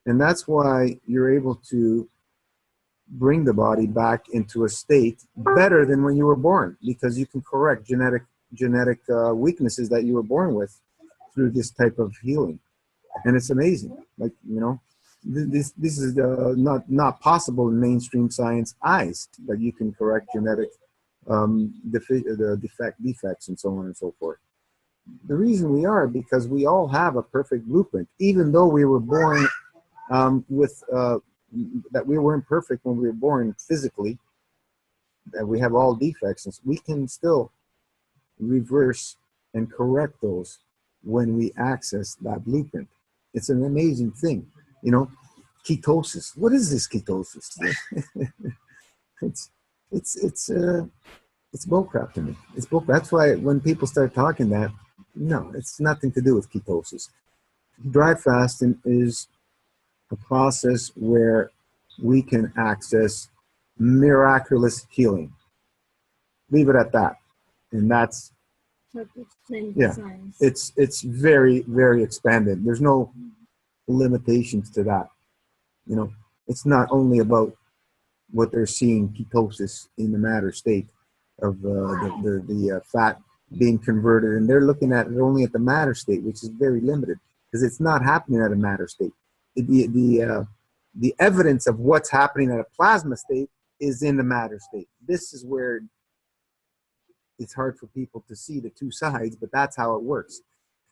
And that's why you're able to bring the body back into a state better than when you were born, because you can correct genetic weaknesses that you were born with through this type of healing. And it's amazing. Like, you know, this is not possible in mainstream science eyes, that you can correct genetic defects and so on and so forth. The reason we are, because we all have a perfect blueprint, even though we were born that we weren't perfect when we were born physically, that we have all defects, and we can still reverse and correct those when we access that blueprint. It's an amazing thing. You know, ketosis. What is this ketosis? it's bullcrap to me. It's bullcrap. That's why when people start talking that, no, it's nothing to do with ketosis. Dry fasting is a process where we can access miraculous healing. Leave it at that. And that's, yeah, it's very, very expanded. There's no limitations to that. You know, it's not only about what they're seeing, ketosis in the matter state of the fat being converted, and they're looking at it only at the matter state, which is very limited because it's not happening at a matter state. The evidence of what's happening at a plasma state is in the matter state. This is where it's hard for people to see the two sides, but that's how it works.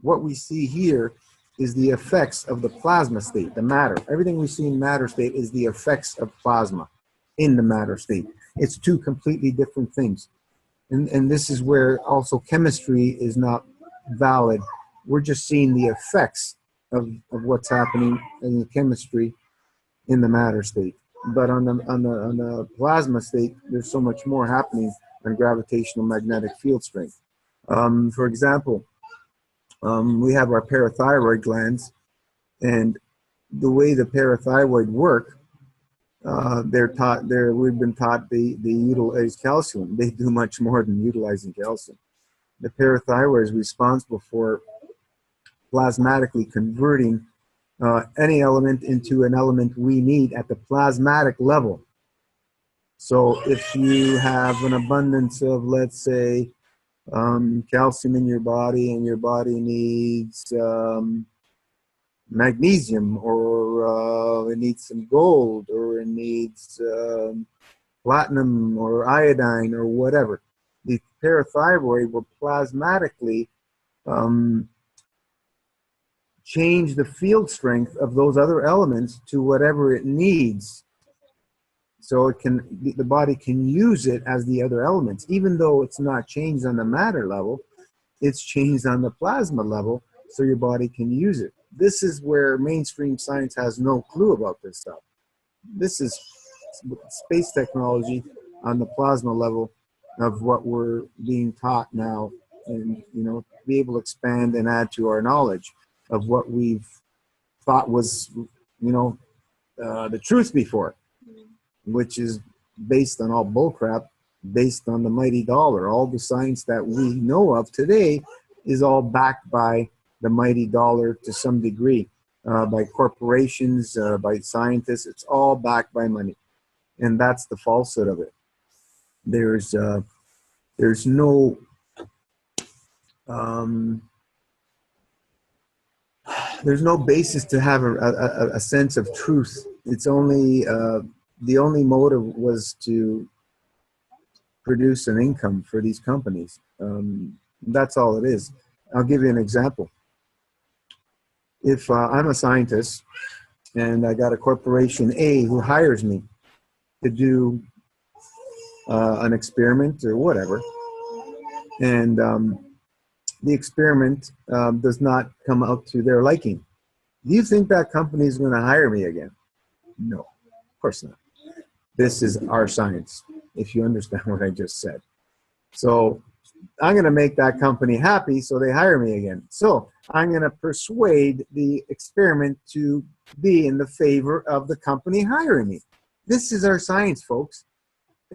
What we see here is the effects of the plasma state, the matter. Everything we see in matter state is the effects of plasma in the matter state. It's two completely different things. And this is where also chemistry is not valid. We're just seeing the effects of what's happening in the chemistry in the matter state. But on the plasma state, there's so much more happening on gravitational magnetic field strength. For example, we have our parathyroid glands, and the way the parathyroid work, we've been taught they utilize calcium. They do much more than utilizing calcium. The parathyroid is responsible for plasmatically converting any element into an element we need at the plasmatic level. So if you have an abundance of, let's say, calcium in your body, and your body needs magnesium, or it needs some gold, or it needs platinum or iodine or whatever, the parathyroid will plasmatically change the field strength of those other elements to whatever it needs. So it can, the body can use it as the other elements, even though it's not changed on the matter level, it's changed on the plasma level, so your body can use it. This is where mainstream science has no clue about this stuff. This is space technology on the plasma level of what we're being taught now, and be able to expand and add to our knowledge of what we've thought was the truth before, which is based on all bullcrap, based on the mighty dollar. All the science that we know of today is all backed by the mighty dollar to some degree, by corporations, by scientists. It's all backed by money, and that's the falsehood of it. There's no basis to have a sense of truth. It's only the only motive was to produce an income for these companies. That's all it is. I'll give you an example. If I'm a scientist and I got a corporation A who hires me to do an experiment or whatever, and the experiment does not come out to their liking, do you think that company is going to hire me again? No, of course not. This is our science, if you understand what I just said. So I'm going to make that company happy so they hire me again. So I'm going to persuade the experiment to be in the favor of the company hiring me. This is our science, folks.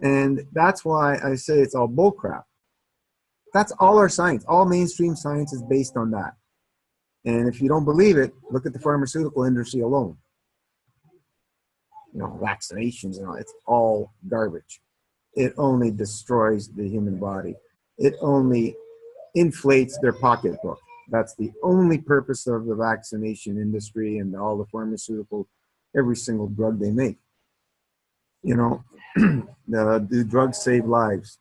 And that's why I say it's all bullcrap. That's all our science. All mainstream science is based on that. And if you don't believe it, look at the pharmaceutical industry alone. Vaccinations and all, it's all garbage. It only destroys the human body. It only inflates their pocketbook. That's the only purpose of the vaccination industry and all the pharmaceutical, every single drug they make. Do drugs save lives?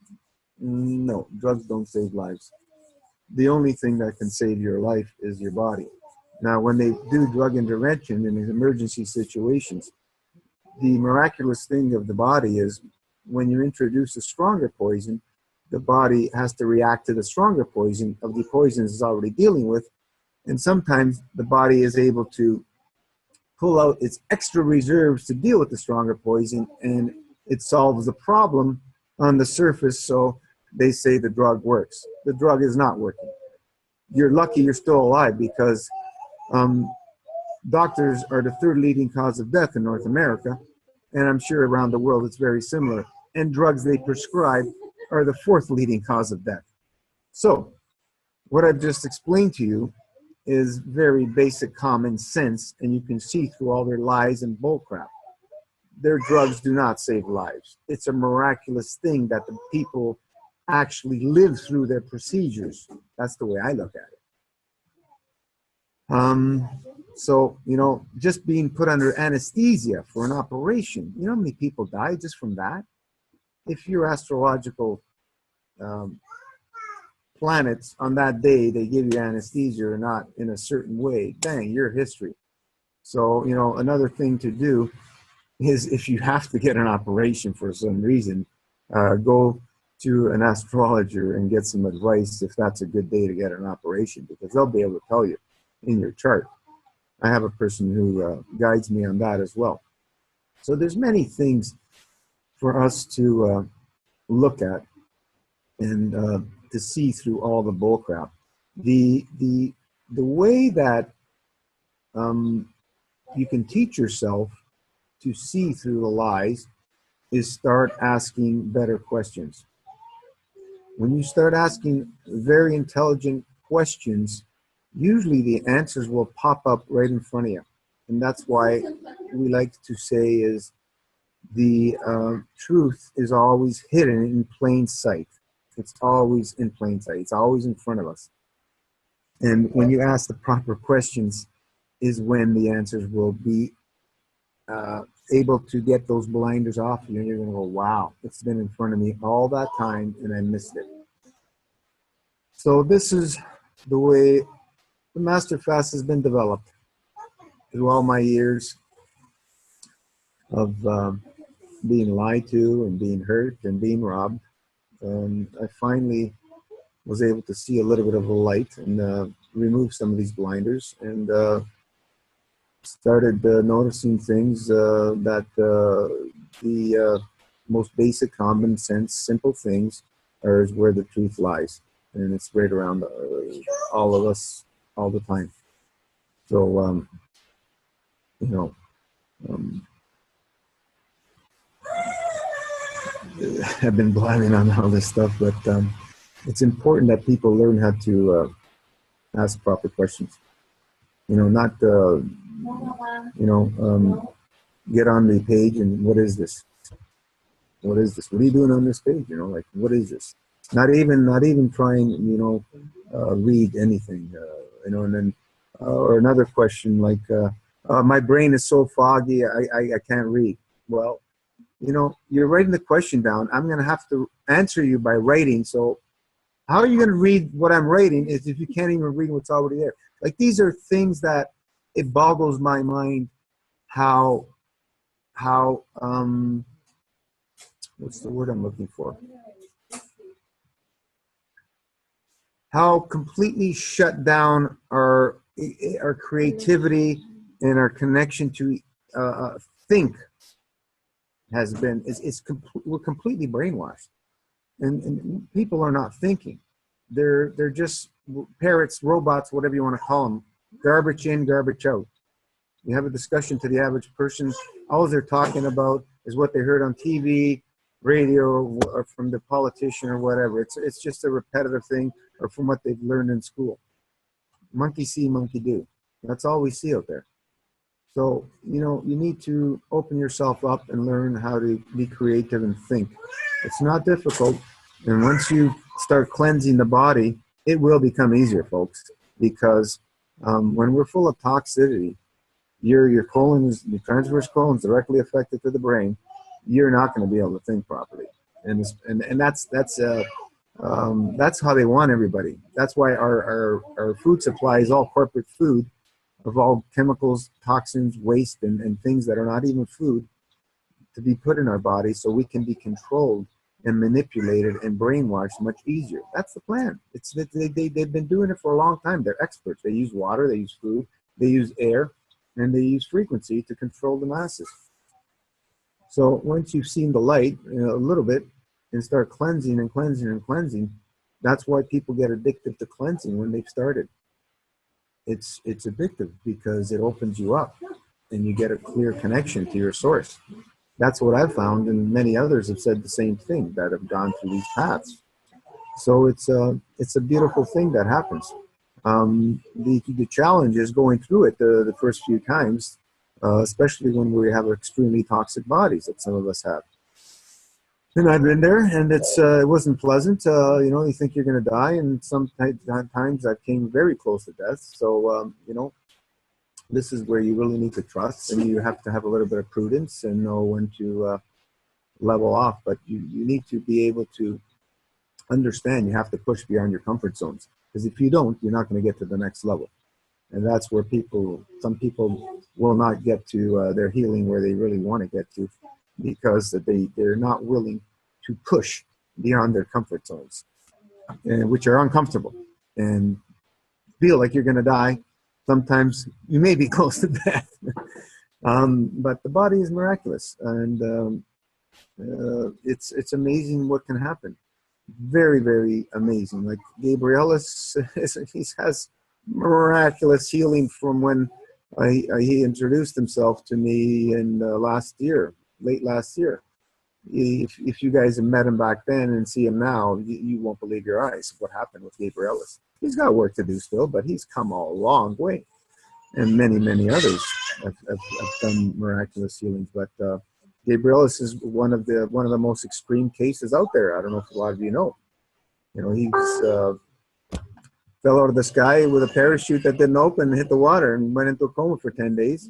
No, drugs don't save lives. The only thing that can save your life is your body. Now, when they do drug intervention in emergency situations, the miraculous thing of the body is when you introduce a stronger poison, the body has to react to the stronger poison of the poisons it's already dealing with. And sometimes the body is able to pull out its extra reserves to deal with the stronger poison, and it solves the problem on the surface. So they say the drug works. The drug is not working. You're lucky you're still alive, because doctors are the third leading cause of death in North America, and I'm sure around the world it's very similar. And drugs they prescribe are the fourth leading cause of death. So what I've just explained to you is very basic common sense, and you can see through all their lies and bullcrap. Their drugs do not save lives. It's a miraculous thing that the people actually live through their procedures. That's the way I look at it. So, just being put under anesthesia for an operation, you know how many people die just from that? If your astrological planets on that day, they give you anesthesia or not in a certain way, dang, you're history. So, another thing to do is, if you have to get an operation for some reason, go to an astrologer and get some advice if that's a good day to get an operation, because they'll be able to tell you in your chart. I have a person who guides me on that as well. So there's many things for us to look at and to see through all the bullcrap. The way that you can teach yourself to see through the lies is start asking better questions. When you start asking very intelligent questions, usually the answers will pop up right in front of you. And that's why we like to say is the truth is always hidden in plain sight. It's always in plain sight. It's always in front of us. And when you ask the proper questions is when the answers will be able to get those blinders off you, and you're going to go, wow, it's been in front of me all that time and I missed it. So this is the way the Master Fast has been developed through all my years of being lied to and being hurt and being robbed. I finally was able to see a little bit of a light and remove some of these blinders, and started noticing things that the most basic, common sense, simple things are where the truth lies. And it's right around all of us all the time. So, you know, I've been blabbing on all this stuff, but it's important that people learn how to ask proper questions. You know, not, get on the page and what is this? What is this? What are you doing on this page? You know, like, what is this? Not even trying, read anything, and then, or another question like, my brain is so foggy, I can't read. Well, you're writing the question down. I'm going to have to answer you by writing. So how are you going to read what I'm writing if you can't even read what's already there? Like, these are things that it boggles my mind how what's the word I'm looking for? How completely shut down our creativity and our connection to think has been. We're completely brainwashed, and people are not thinking. They're just parrots, robots, whatever you want to call them. Garbage in, garbage out. You have a discussion to the average person, all they're talking about is what they heard on TV, radio, or from the politician or whatever. It's just a repetitive thing, or from what they've learned in school. Monkey see, monkey do. That's all we see out there. So, you need to open yourself up and learn how to be creative and think. It's not difficult. And once you start cleansing the body, it will become easier, folks, because when we're full of toxicity, your colon your transverse colon is directly affected to the brain. You're not going to be able to think properly, and that's how they want everybody. That's why our food supply is all corporate food of all chemicals, toxins, waste, and things that are not even food to be put in our body, so we can be controlled and manipulated and brainwashed much easier. That's the plan. They've been doing it for a long time. They're experts. They use water, they use food, they use air, and they use frequency to control the masses. So once you've seen the light a little bit and start cleansing and cleansing and cleansing, that's why people get addicted to cleansing when they've started. It's addictive because it opens you up and you get a clear connection to your source. That's what I've found, and many others have said the same thing that have gone through these paths. So it's a beautiful thing that happens. The challenge is going through it the first few times, especially when we have extremely toxic bodies that some of us have. And I've been there, and it wasn't pleasant. You think you're going to die, and sometimes I came very close to death. So, this is where you really need to trust, and you have to have a little bit of prudence and know when to level off. But you need to be able to understand you have to push beyond your comfort zones, because if you don't, you're not going to get to the next level. And that's where some people will not get to their healing where they really want to get to, because they're not willing to push beyond their comfort zones, which are uncomfortable and feel like you're going to die. Sometimes you may be close to death. But the body is miraculous, and it's amazing what can happen. Very, very amazing. Like Gabrielis, he has miraculous healing from when he introduced himself to me in last year, late last year. If you guys have met him back then and see him now, you won't believe your eyes what happened with Gabrielis. He's got work to do still, but he's come a long way. And many, many others have done miraculous healings. But Gabrielis is one of the most extreme cases out there. I don't know if a lot of you know. You know, he fell out of the sky with a parachute that didn't open, hit the water, and went into a coma for 10 days.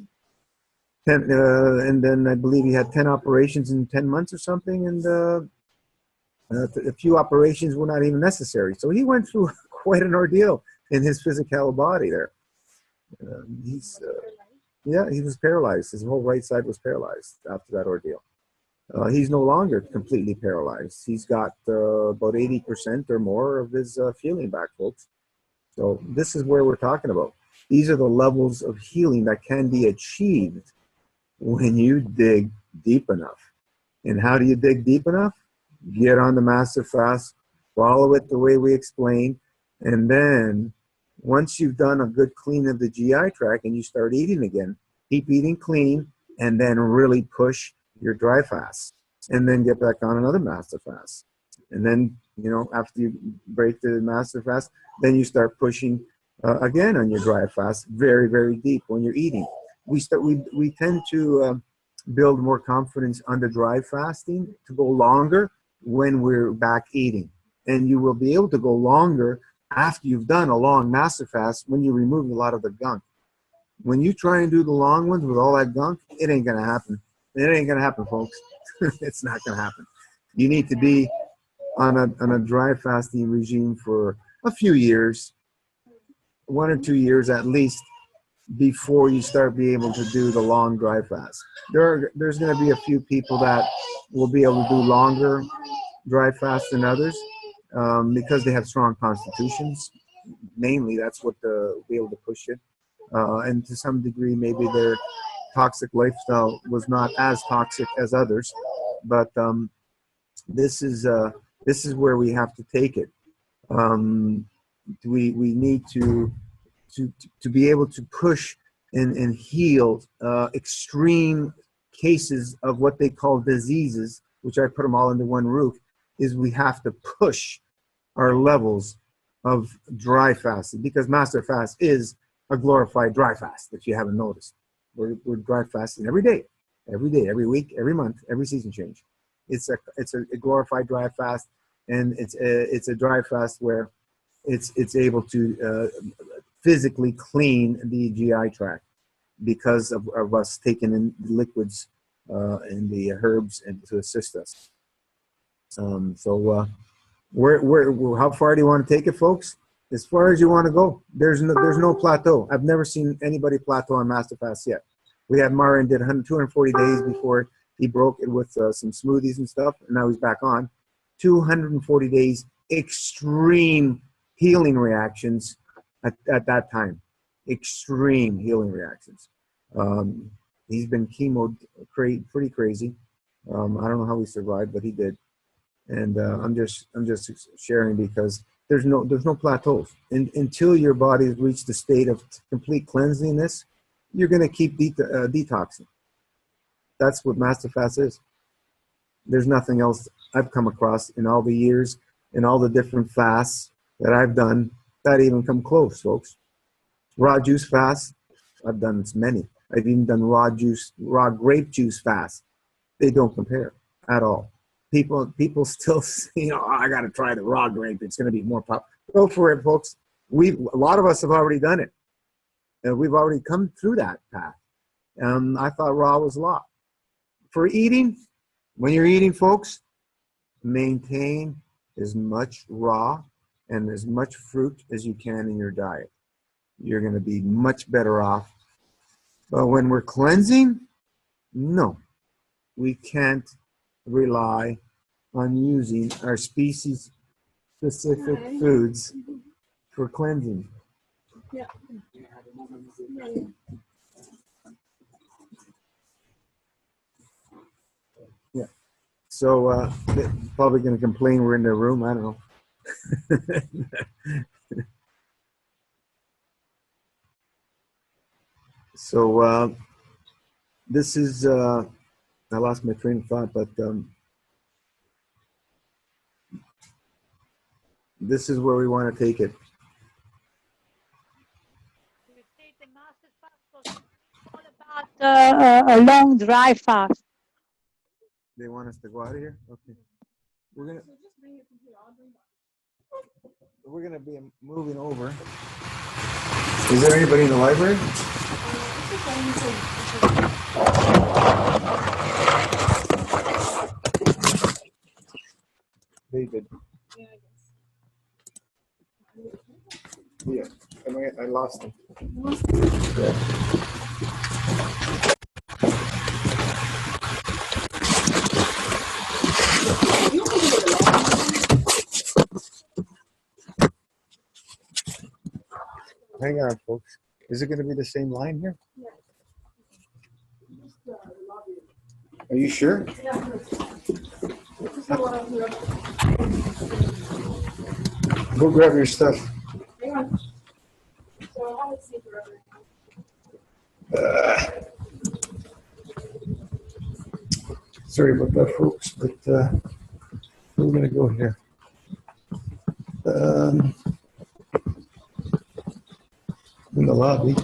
And then I believe he had 10 operations in 10 months or something, and a few operations were not even necessary. So he went through quite an ordeal in his physical body there. Yeah, he was paralyzed. His whole right side was paralyzed after that ordeal. He's no longer completely paralyzed. He's got about 80% or more of his feeling back, folks. So this is where we're talking about. These are the levels of healing that can be achieved when you dig deep enough. And how do you dig deep enough? Get on the Master Fast, follow it the way we explained, and then once you've done a good clean of the GI tract and you start eating again, keep eating clean, and then really push your dry fast, and then get back on another Master Fast. And then, you know, after you break the Master Fast, then you start pushing again on your dry fast, very, very deep when you're eating. We tend to build more confidence on the dry fasting to go longer when we're back eating. And you will be able to go longer after you've done a long Master Fast when you remove a lot of the gunk. When you try and do the long ones with all that gunk, it ain't going to happen. It ain't going to happen, folks. It's not going to happen. You need to be on a dry fasting regime for a few years, 1 or 2 years at least, before you start being able to do the long dry fast. There's going to be a few people that will be able to do longer dry fasts than others because they have strong constitutions. Mainly, that's what will be able to push it. And to some degree, maybe their toxic lifestyle was not as toxic as others. But this is where we have to take it. We need to be able to push and heal extreme cases of what they call diseases, which I put them all under one roof, is we have to push our levels of dry fasting, because Master Fast is a glorified dry fast, if you haven't noticed. We're dry fasting every day, every week, every month, every season change. It's a glorified dry fast, and it's a dry fast where it's able to physically clean the GI tract because of us taking in the liquids and the herbs and to assist us. How far do you want to take it, folks? As far as you want to go. There's no plateau. I've never seen anybody plateau on Master Fast yet. We had Marin did 240 days before he broke it with some smoothies and stuff, and now he's back on. 240 days, extreme healing reactions at that time. Extreme healing reactions. He's been chemoed pretty crazy. I don't know how he survived, but he did. And I'm just sharing because there's no plateaus. Until your body has reached the state of complete cleanliness, you're going to keep detoxing. That's what Master Fast is. There's nothing else I've come across in all the years, in all the different fasts that I've done that even come close, folks. Raw juice fast, I've done many. I've even done raw grape juice fast. They don't compare at all. People still say, I got to try the raw grape. It's going to be more pop. Go for it, folks. A lot of us have already done it. We've already come through that path. I thought raw was law. For eating, when you're eating, folks, maintain as much raw and as much fruit as you can in your diet. You're going to be much better off. But when we're cleansing, no, we can't rely on using our species-specific foods for cleansing. Yeah. So they're probably going to complain we're in their room. I don't know. So this is, I lost my train of thought, but this is where we want to take it. We say the master fast was all about a long dry fast. They want us to go out of here? Okay. We're gonna be moving over. Is there anybody in the library? David. Yeah, I lost him. Yeah. Hang on, folks. Is it going to be the same line here? Are you sure? Go grab your stuff. Sorry about that, folks, but we're going to go here. In the lobby.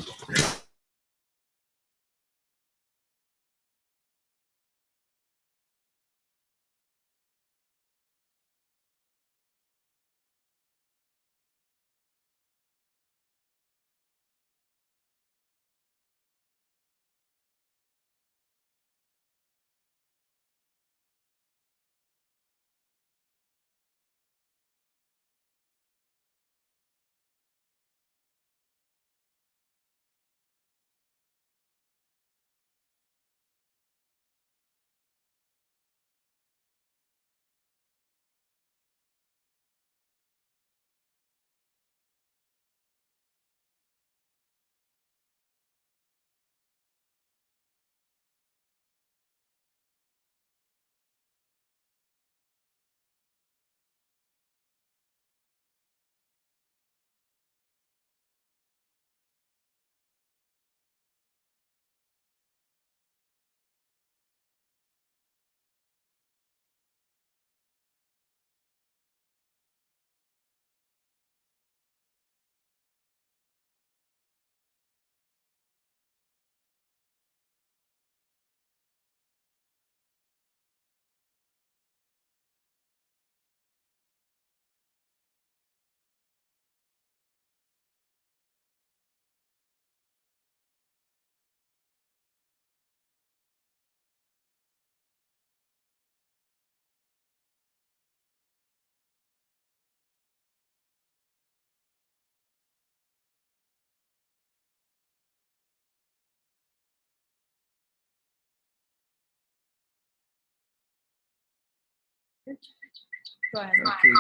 Go ahead. Okay.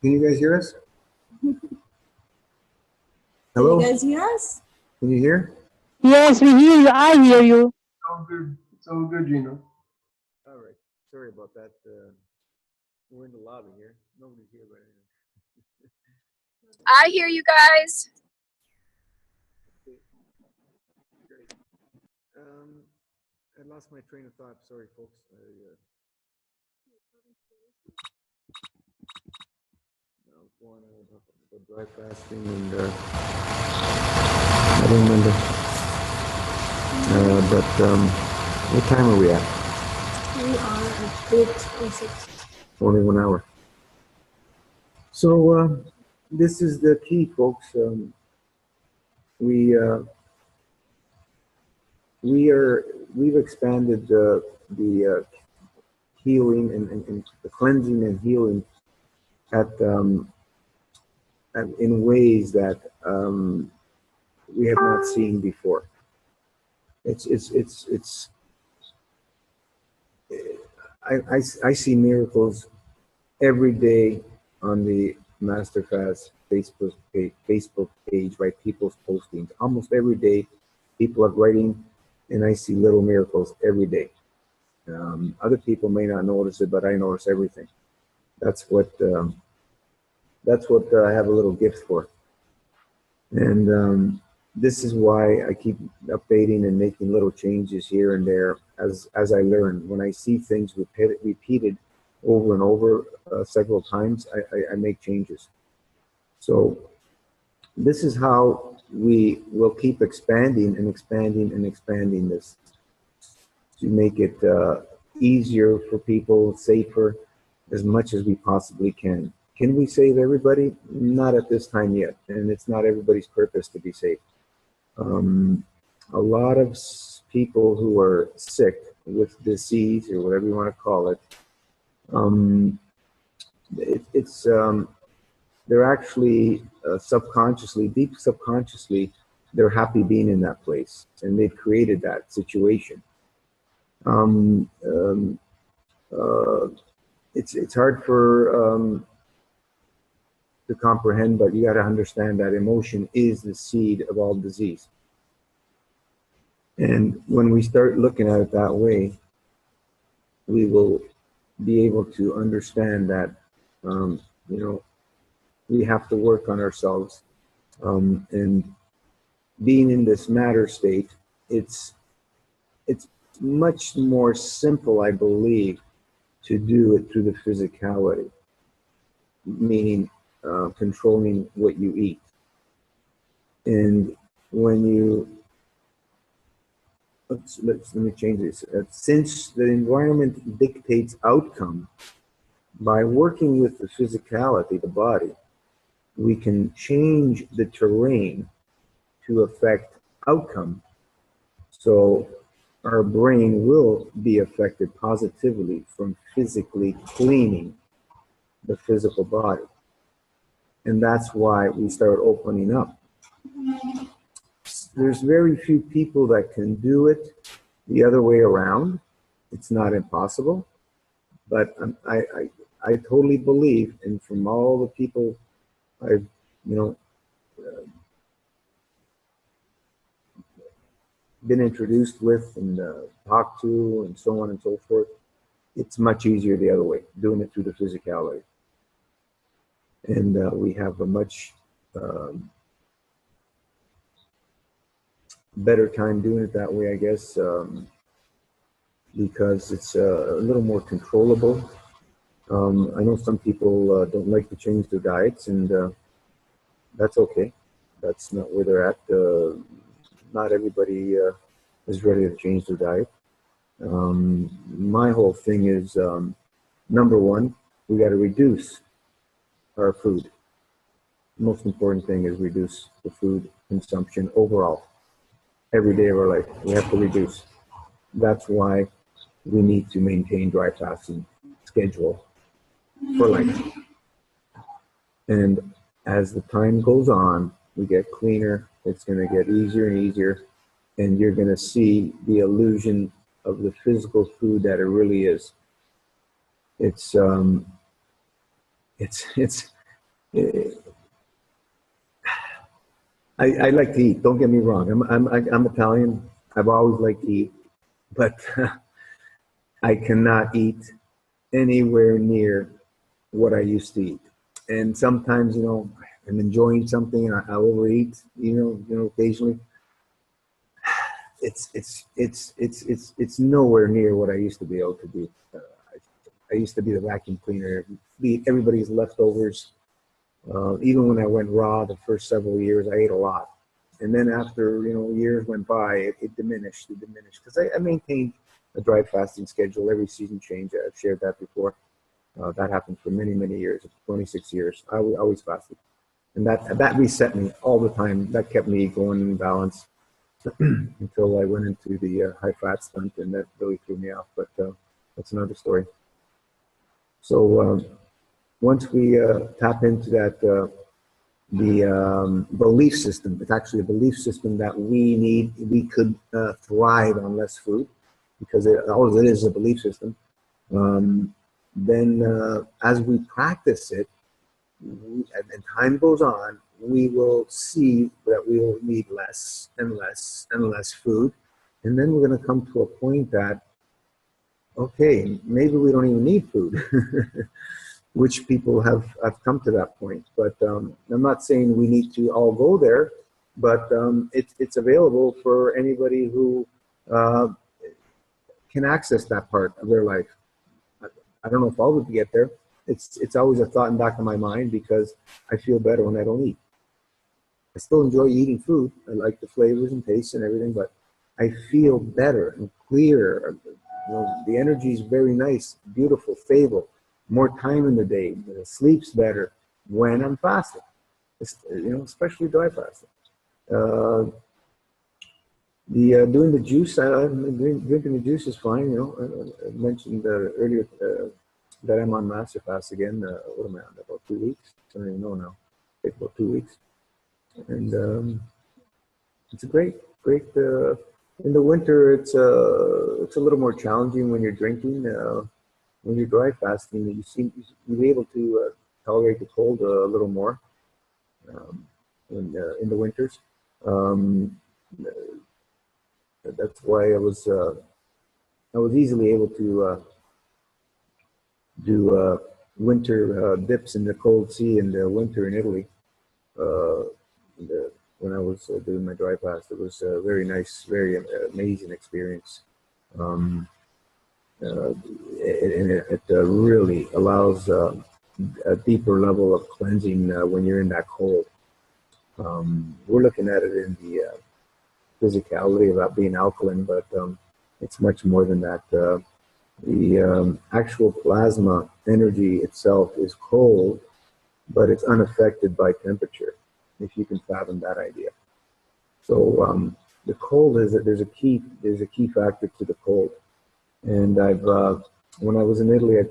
Can you guys hear us? Hello? Can you guys hear us? Can you hear? Yes, we hear you. I hear you. It's all good. It's all good, Gino. All right. Sorry about that. We're in the lobby here. Nobody's here right now. I hear you guys. Okay. Great. I lost my train of thought. Sorry, folks. I was going on about the dry fasting and I don't remember. But what time are we at? We are 8 or 6. Only 1 hour. So this is the key, folks. We've expanded the healing and the cleansing and healing in ways that we have not seen before. I see miracles every day on the Masterclass Facebook page, right? People's postings. Almost every day, people are writing, and I see little miracles every day. Other people may not notice it, but I notice everything. That's what I have a little gift for. And this is why I keep updating and making little changes here and there as I learn. When I see things repeated over and over several times, I make changes. So this is how we will keep expanding and expanding and expanding this to make it easier for people, safer, as much as we possibly can. Can we save everybody? Not at this time yet, and it's not everybody's purpose to be safe. A lot of people who are sick with disease or whatever you want to call it, they're actually subconsciously, deep subconsciously, they're happy being in that place, and they've created that situation. It's hard for to comprehend, but you got to understand that emotion is the seed of all disease. And when we start looking at it that way, we will be able to understand that, we have to work on ourselves. And being in this matter state, it's much more simple, I believe, to do it through the physicality, meaning controlling what you eat. And when you, let me change this. Since the environment dictates outcome, by working with the physicality, the body, we can change the terrain to affect outcome. So our brain will be affected positively from physically cleaning the physical body. And that's why we start opening up. There's very few people that can do it the other way around. It's not impossible, but I totally believe, and from all the people I've, been introduced with and talked to and so on and so forth, it's much easier the other way, doing it through the physicality. And we have a much better time doing it that way, I guess, because it's a little more controllable. I know some people don't like to change their diets, and that's okay. That's not where they're at. Not everybody is ready to change their diet. My whole thing is, number one, we got to reduce our food. The most important thing is reduce the food consumption overall. Every day of our life, we have to reduce. That's why we need to maintain dry fasting schedule for life. And as the time goes on, we get cleaner. It's going to get easier and easier, and you're going to see the illusion of the physical food that it really is. I like to eat. Don't get me wrong. I'm Italian. I've always liked to eat, but I cannot eat anywhere near what I used to eat. And sometimes, I'm enjoying something and I overeat. Occasionally. It's nowhere near what I used to be able to do. I used to be the vacuum cleaner, eat everybody's leftovers. Even when I went raw the first several years, I ate a lot. And then after, years went by, it diminished because I maintained a dry fasting schedule every season change. I've shared that before. That happened for many, many years, 26 years. I always fasted. And that reset me all the time. That kept me going in balance until I went into the high fat stunt, and that really threw me off. But that's another story. So once we tap into that, the belief system, it's actually a belief system that we could thrive on less food, because all it is a belief system. Then as we practice it, and time goes on, we will see that we will need less and less and less food. And then we're going to come to a point that, okay, maybe we don't even need food, which people have come to that point. But I'm not saying we need to all go there, but it's available for anybody who can access that part of their life. I don't know if I'll ever get there. It's always a thought in the back of my mind, because I feel better when I don't eat. I still enjoy eating food. I like the flavors and tastes and everything, but I feel better and clearer. You know, the energy is very nice, beautiful, stable. More time in the day. Sleep's better when I'm fasting. You know, especially dry fasting. Doing the juice, drinking the juice is fine. You know, I mentioned earlier that I'm on Master Fast again. What am I on? About 2 weeks? I don't even know now. It's about 2 weeks, and it's a great. In the winter, it's a little more challenging when you're drinking. When you're dry fasting, you're able to tolerate the cold a little more in the winters. That's why I was easily able to do winter dips in the cold sea in the winter in Italy. When I was doing my dry fast, it was a very nice, very amazing experience. It really allows a deeper level of cleansing when you're in that cold. We're looking at it in the physicality about being alkaline, but it's much more than that. The actual plasma energy itself is cold, but it's unaffected by temperature, if you can fathom that idea. So the cold there's a key factor to the cold. And when I was in Italy, I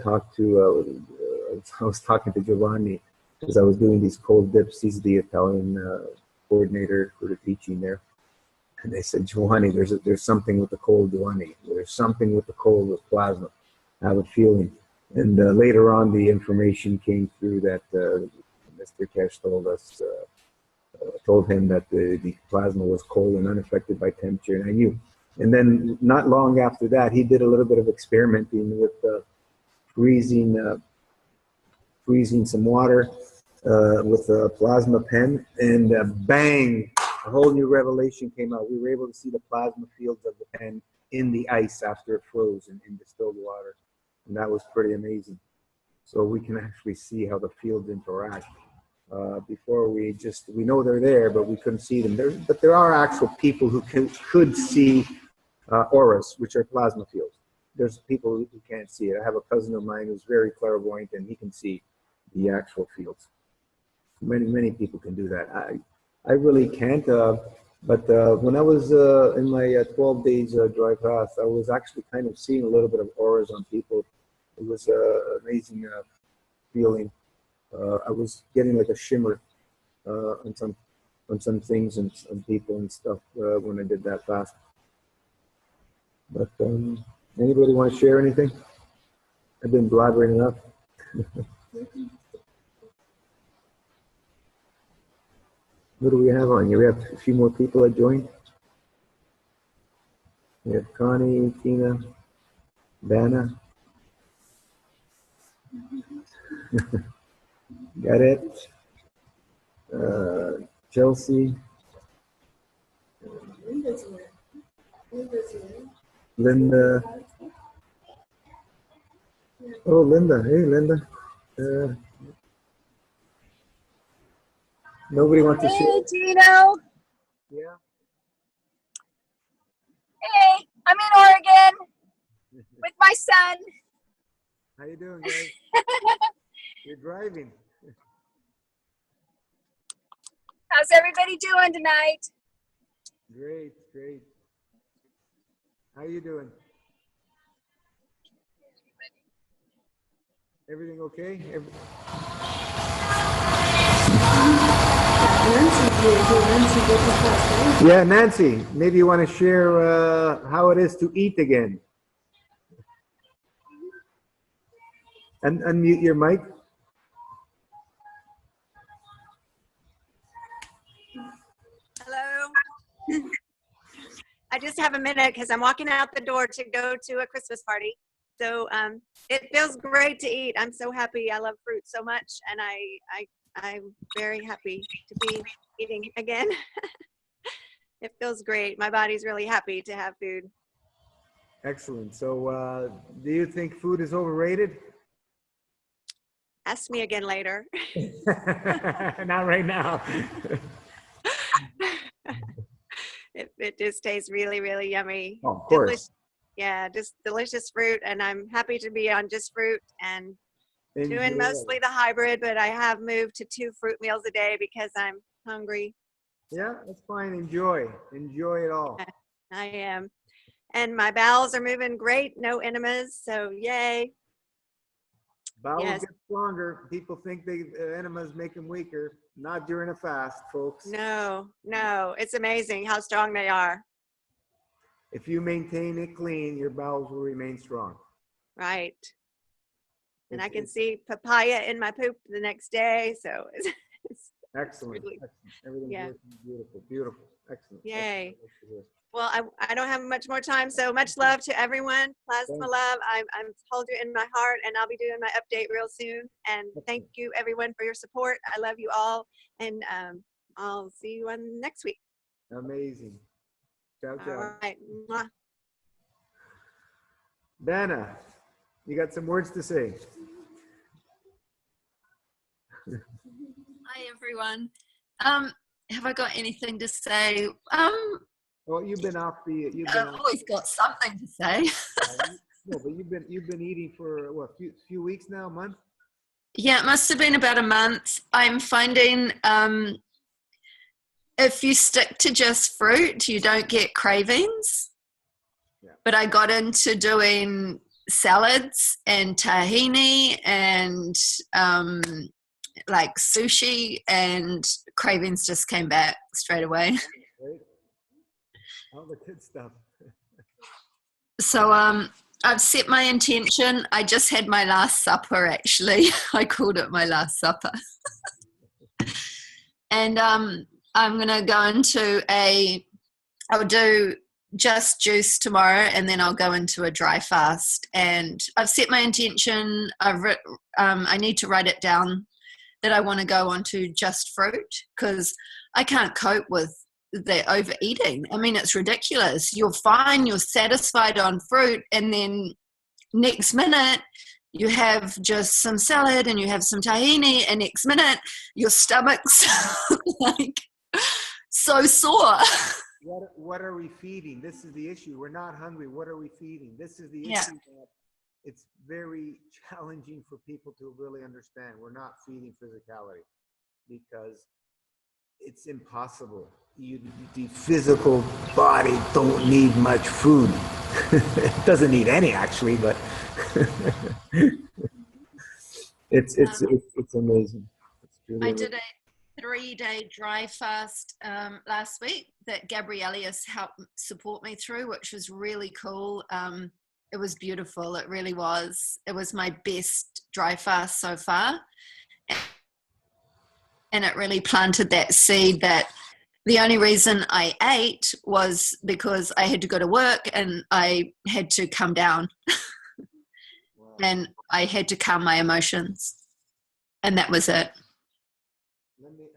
was talking to Giovanni, because I was doing these cold dips. He's the Italian coordinator for the teaching there. And they said, Giovanni, there's something with the cold, Giovanni. There's something with the cold with plasma. I have a feeling. And later on, the information came through that Mr. Kesh told him that the plasma was cold and unaffected by temperature, and I knew. And then not long after that, he did a little bit of experimenting with freezing some water with a plasma pen, and bang, a whole new revelation came out. We were able to see the plasma fields of the pen in the ice after it froze in distilled water. And that was pretty amazing. So we can actually see how the fields interact. Before we know they're there, but we couldn't see them. But there are actual people who could see auras, which are plasma fields. There's people who can't see it. I have a cousin of mine who's very clairvoyant, and he can see the actual fields. Many people can do that. I really can't, but when I was in my 12 days dry fast, I was actually kind of seeing a little bit of auras on people. It was an amazing feeling. I was getting like a shimmer on some things and some people and stuff when I did that fast. But anybody want to share anything? I've been blabbering enough. What do we have on here? We have a few more people that joined. We have Connie, Tina, Vanna. Got it. Chelsea. Linda. Oh, Linda. Hey, Linda. Nobody wants to share. Hey, Gino. Yeah. Hey, I'm in Oregon. with my son. How you doing, guys? You're driving. How's everybody doing tonight? Great, great. How you doing? Everything okay? Yeah, Nancy, maybe you want to share how it is to eat again. And unmute your mic. Hello. I just have a minute because I'm walking out the door to go to a Christmas party. So it feels great to eat. I'm so happy. I love fruit so much, and I'm very happy to be eating again. It feels great. My body's really happy to have food. Excellent. So do you think food is overrated? Ask me again later. Not right now. It just tastes really, really yummy. Oh, of course. Yeah, just delicious fruit, and I'm happy to be on just fruit and doing mostly the hybrid, but I have moved to 2 fruit meals a day because I'm hungry. Yeah, that's fine. Enjoy it all. I am. And my bowels are moving great, no enemas, so yay. Bowels Yes. get stronger. People think enemas make them weaker. Not during a fast, folks. No, it's amazing how strong they are. If you maintain it clean, your bowels will remain strong. Right. And I can It's see papaya in my poop the next day, so it's excellent. really- Excellent. Everything's yeah. working beautiful. Beautiful. Excellent. Yay. Excellent. well, I don't have much more time, so much love to everyone. Plasma Thanks. love. I'm hold you in my heart, and I'll be doing my update real soon. And thank you everyone for your support. I love you all, and I'll see you on next week. Amazing. Ciao, ciao. All right. Mwah. Dana, you got some words to say? Hi everyone. Have I got anything to say? Well, you've been off the. I've always got something to say. No, but you've been eating for what, few weeks now, a month? Yeah, it must have been about a month. I'm finding if you stick to just fruit, you don't get cravings. Yeah. But I got into doing salads and tahini and like sushi, and cravings just came back straight away. Right? All the good stuff. So I've set my intention. I just had my last supper, actually. I called it my last supper. And I'm going to go into I'll do just juice tomorrow, and then I'll go into a dry fast. And I've set my intention. I need to write it down that I want to go onto just fruit, because I can't cope with the overeating. I mean, it's ridiculous. You're fine, you're satisfied on fruit, and then next minute you have just some salad and you have some tahini, and next minute your stomach's like so sore. What are we feeding? This is the issue. We're not hungry. What are we feeding? This is the Yeah. issue that it's very challenging for people to really understand. We're not feeding physicality because it's impossible. The physical body don't need much food. It doesn't need any, actually, but it's amazing. It's really I did a 3-day dry fast last week that Gabrielius helped support me through, which was really cool. It was beautiful. It really was. It was my best dry fast so far. And it really planted that seed that the only reason I ate was because I had to go to work and I had to come down. Wow. And I had to calm my emotions. And that was it.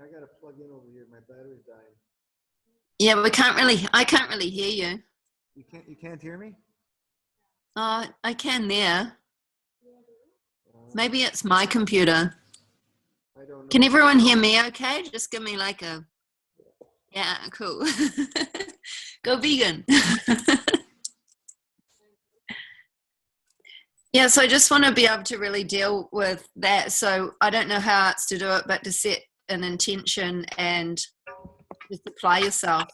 I gotta plug in over here. My battery's dying. Yeah, I can't really hear you. You can't hear me? Oh, I can there. Maybe it's my computer. I don't know. Can everyone hear me okay? Just give me like a, yeah, cool. Go vegan. Yeah, so I just want to be able to really deal with that. So I don't know how else to do it, but to set an intention and just apply yourself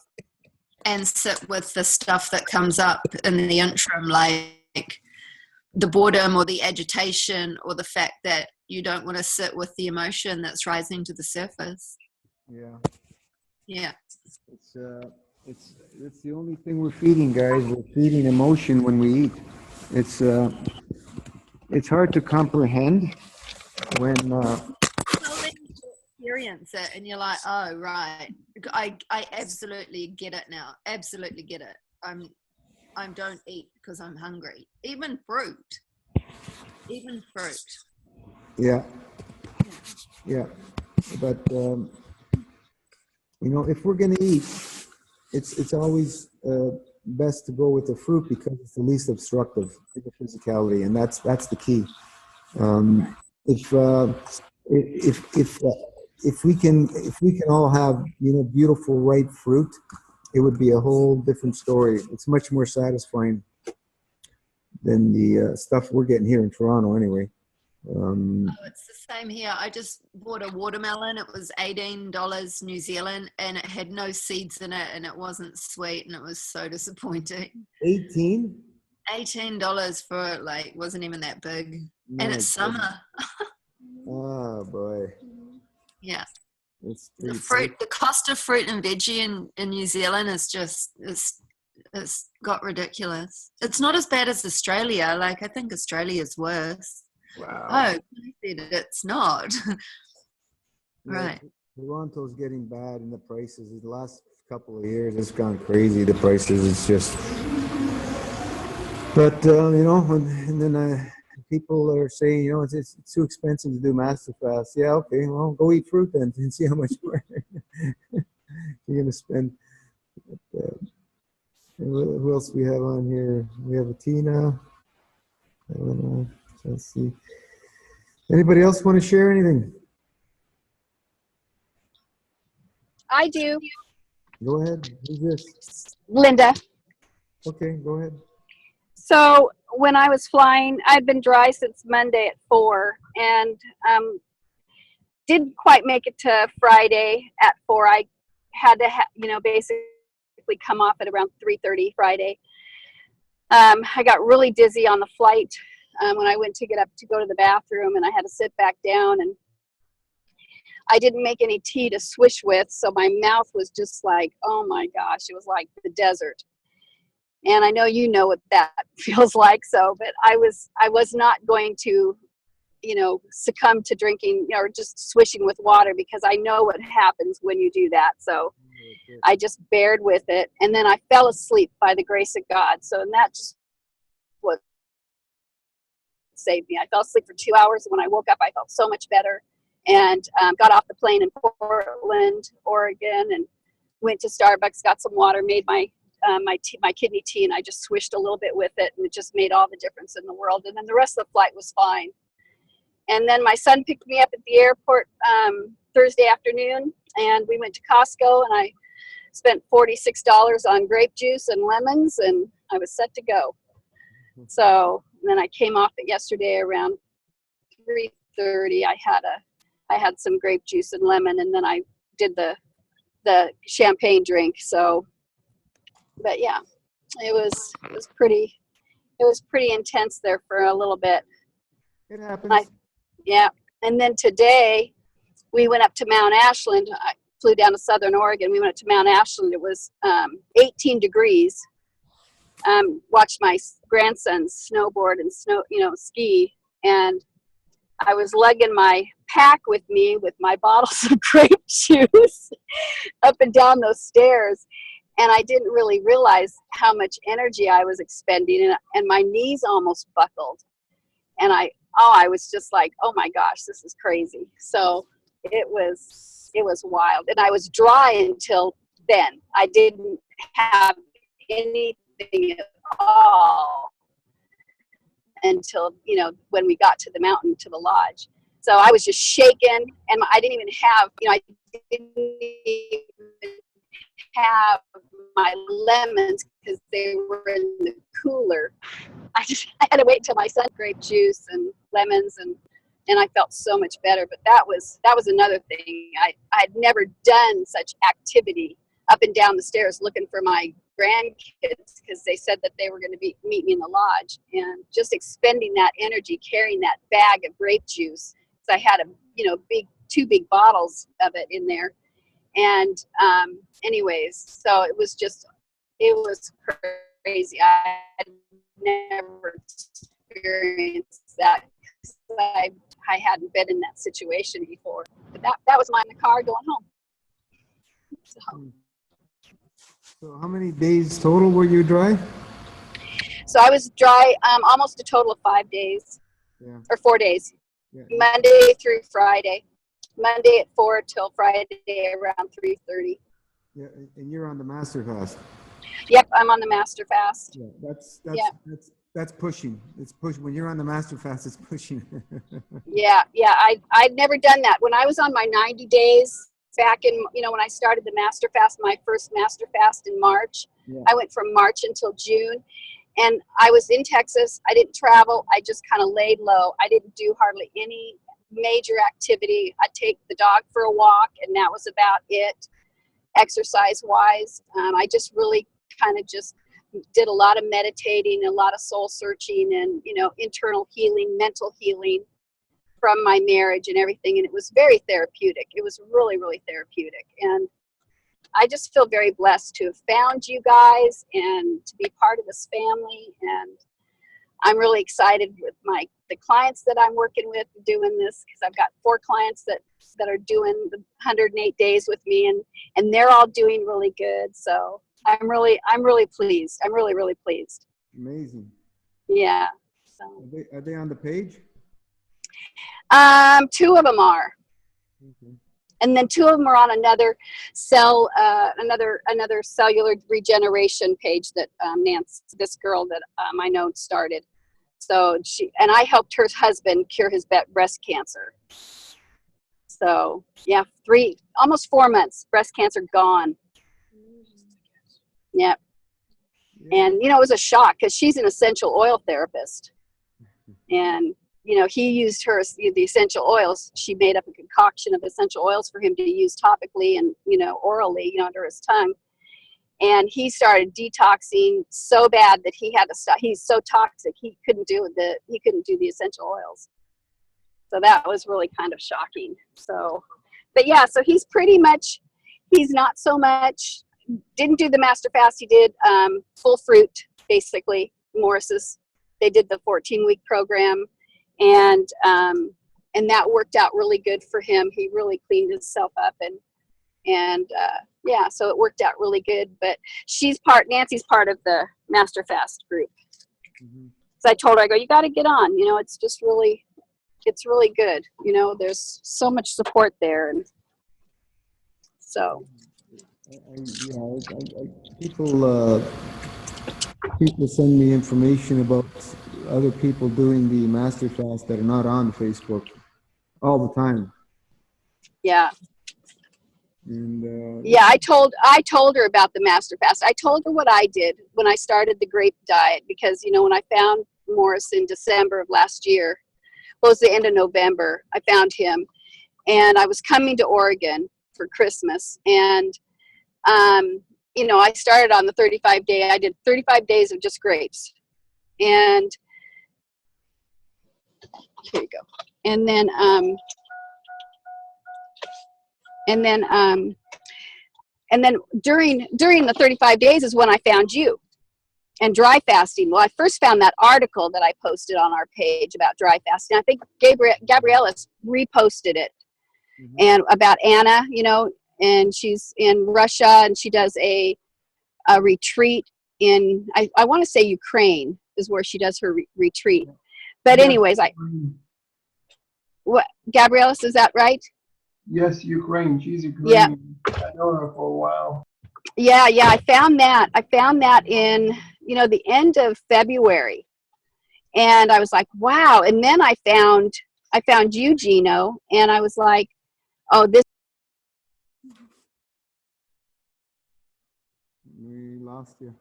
and sit with the stuff that comes up in the interim, like the boredom or the agitation or the fact that you don't want to sit with the emotion that's rising to the surface. Yeah. Yeah. It's the only thing we're feeding, guys. We're feeding emotion when we eat. It's hard to comprehend when So then you experience it and you're like, oh, right. I absolutely get it now. Absolutely get it. I don't eat because I'm hungry. Even fruit. yeah, but if we're gonna eat, it's always best to go with the fruit because it's the least obstructive to the physicality, and that's the key. If we can all have beautiful ripe fruit, it would be a whole different story. It's much more satisfying than the stuff we're getting here in Toronto, anyway. It's the same here. I just bought a watermelon. It was $18 New Zealand, and it had no seeds in it, and it wasn't sweet, and it was so disappointing. 18? $18 for wasn't even that big, and it's summer. Oh boy. Yeah. It's The cost of fruit and veggie in New Zealand is just it's got ridiculous. It's not as bad as Australia. I think Australia's worse. wow. Oh, I said it's not. Right. Toronto's getting bad in the prices. The last couple of years, it's gone crazy. The prices, it's just. But and then people are saying, it's too expensive to do MasterFast. Yeah, okay, well, go eat fruit then and see how much more you're gonna spend. But, who else we have on here? We have a Tina. I don't know. Let's see. Anybody else want to share anything? I do. Go ahead. Who's this? Linda. Okay, go ahead. So when I was flying, I'd been dry since Monday at 4 and didn't quite make it to Friday at 4. I had to, basically come off at around 3:30 Friday. I got really dizzy on the flight when I went to get up to go to the bathroom, and I had to sit back down, and I didn't make any tea to swish with, so my mouth was just like, oh my gosh, it was like the desert. And I know you know what that feels like, but I was not going to, succumb to drinking or just swishing with water, because I know what happens when you do that. So I just bared with it, and then I fell asleep by the grace of God. So, and that just what saved me. I fell asleep for 2 hours, and when I woke up, I felt so much better, and got off the plane in Portland, Oregon, and went to Starbucks, got some water, made my kidney tea, and I just swished a little bit with it, and it just made all the difference in the world. And then the rest of the flight was fine. And then my son picked me up at the airport Thursday afternoon, and we went to Costco, and I spent $46 on grape juice and lemons, and I was set to go. So then I came off it yesterday around 3:30. I had some grape juice and lemon, and then I did the champagne drink. So, but yeah, it was pretty intense there for a little bit. It happens. Yeah. And then today we went up to Mount Ashland. I flew down to Southern Oregon. We went up to Mount Ashland. It was 18 degrees. Watched my grandson snowboard and ski. And I was lugging my pack with me with my bottles of grape juice up and down those stairs. And I didn't really realize how much energy I was expending, and my knees almost buckled. And I was just like, oh my gosh, this is crazy. So it was wild. And I was dry until then. I didn't have anything at all until, when we got to the mountain, to the lodge. So I was just shaken, and I didn't even have, I didn't even have my lemons, because they were in the cooler. I had to wait until my son grape juice and lemons, and I felt so much better. But that was another thing. I'd never done such activity up and down the stairs looking for my grandkids, because they said that they were going to meet me in the lodge, and just expending that energy, carrying that bag of grape juice, because I had two big bottles of it in there. And anyways, so it was crazy. I had never experienced that, because I hadn't been in that situation before. But that was mine in the car going home. So how many days total were you dry? So I was dry almost a total of 5 days, or 4 days, Monday through Friday. Monday at 4 till Friday around 3:30. Yeah, and you're on the master fast. Yep, I'm on the master fast. Yeah, that's pushing. It's pushing. When you're on the master fast, it's pushing. Yeah. I'd never done that. When I was on my 90 days back in, when I started the master fast, my first master fast in March, I went from March until June, and I was in Texas. I didn't travel. I just kind of laid low. I didn't do hardly any major activity. I'd take the dog for a walk, and that was about it. Exercise wise, I just really kind of just did a lot of meditating, a lot of soul searching, and internal healing, mental healing from my marriage and everything. And it was very therapeutic. It was really, really therapeutic. And I just feel very blessed to have found you guys and to be part of this family. And I'm really excited with the clients that I'm working with doing this, because I've got 4 clients that are doing the 108 days with me, and they're all doing really good. So I'm really pleased. I'm really, really pleased. Amazing. Yeah. So Are they on the page? 2 of them are. Okay. And then 2 of them are on another another cellular regeneration page that Nancy, this girl that I know, started. So I helped her husband cure his breast cancer. So yeah, almost 4 months, breast cancer gone. Yeah. And it was a shock, because she's an essential oil therapist, and he used the essential oils. She made up a concoction of essential oils for him to use topically and, orally, under his tongue. And he started detoxing so bad that he had to stop. He's so toxic, he couldn't do the essential oils. So that was really kind of shocking. So, but yeah, so he's not so much, didn't do the master fast. He did full fruit, basically, Morris's. They did the 14-week program. And that worked out really good for him. He really cleaned himself up, and so it worked out really good. But Nancy's part of the Master Fast group. Mm-hmm. So I told her, I go, you got to get on. It's really good. There's so much support there, and so. People send me information about other people doing the master fast that are not on Facebook all the time. Yeah. And I told her about the master fast. I told her what I did when I started the grape diet, because when I found Morris in December of last year, well, it was the end of November, I found him, and I was coming to Oregon for Christmas, and I started on the 35-day. I did 35 days of just grapes, and here you go. And then during the 35 days is when I found you and dry fasting. Well, I first found that article that I posted on our page about dry fasting. I think Gabriella reposted it, mm-hmm. and about Anna, and she's in Russia, and she does a retreat in, I want to say Ukraine is where she does her retreat. But anyways, what, Gabriella, is that right? Yes, Ukraine. She's Ukrainian. Yeah. I know her for a while. Yeah, I found that. In, the end of February. And I was like, wow. And then I found you, Gino, and I was like, oh, this. We lost you.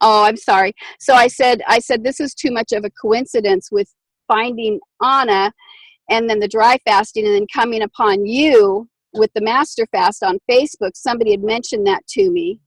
Oh, I'm sorry. So I said, this is too much of a coincidence with finding Anna and then the dry fasting and then coming upon you with the master fast on Facebook. Somebody had mentioned that to me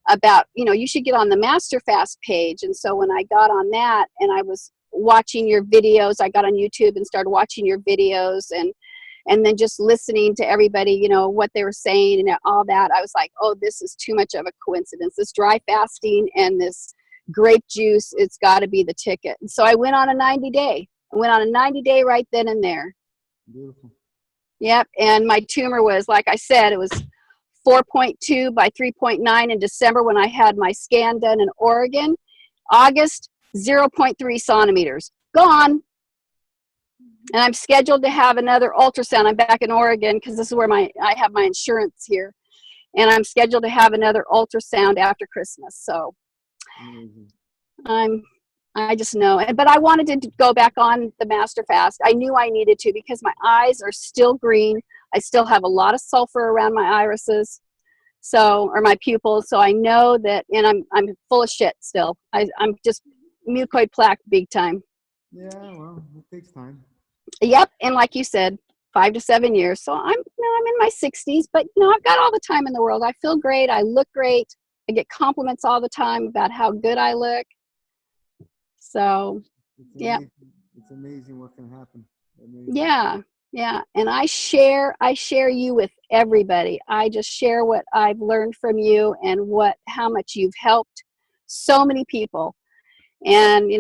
about, you should get on the master fast page. And so when I got on that and I was watching your videos, I got on YouTube and started watching your videos and then just listening to everybody, what they were saying and all that, I was like, oh, this is too much of a coincidence. This dry fasting and this grape juice, it's got to be the ticket. And so I went on a 90-day. I went on a 90-day right then and there. Beautiful. Yep. And my tumor was, like I said, it was 4.2 by 3.9 in December when I had my scan done in Oregon. August, 0.3 centimeters. Gone. And I'm scheduled to have another ultrasound. I'm back in Oregon because this is where I have my insurance here. And I'm scheduled to have another ultrasound after Christmas. So I just know. But I wanted to go back on the master fast. I knew I needed to because my eyes are still green. I still have a lot of sulfur around my irises, or my pupils. So I know that, and I'm full of shit still. I'm just mucoid plaque big time. Yeah, well, it takes time. Yep, and like you said, 5 to 7 years. So I'm in my 60s, but I've got all the time in the world. I feel great. I look great. I get compliments all the time about how good I look. So, yeah, it's amazing what can happen. Amazing. Yeah, and I share you with everybody. I just share what I've learned from you and how much you've helped so many people. And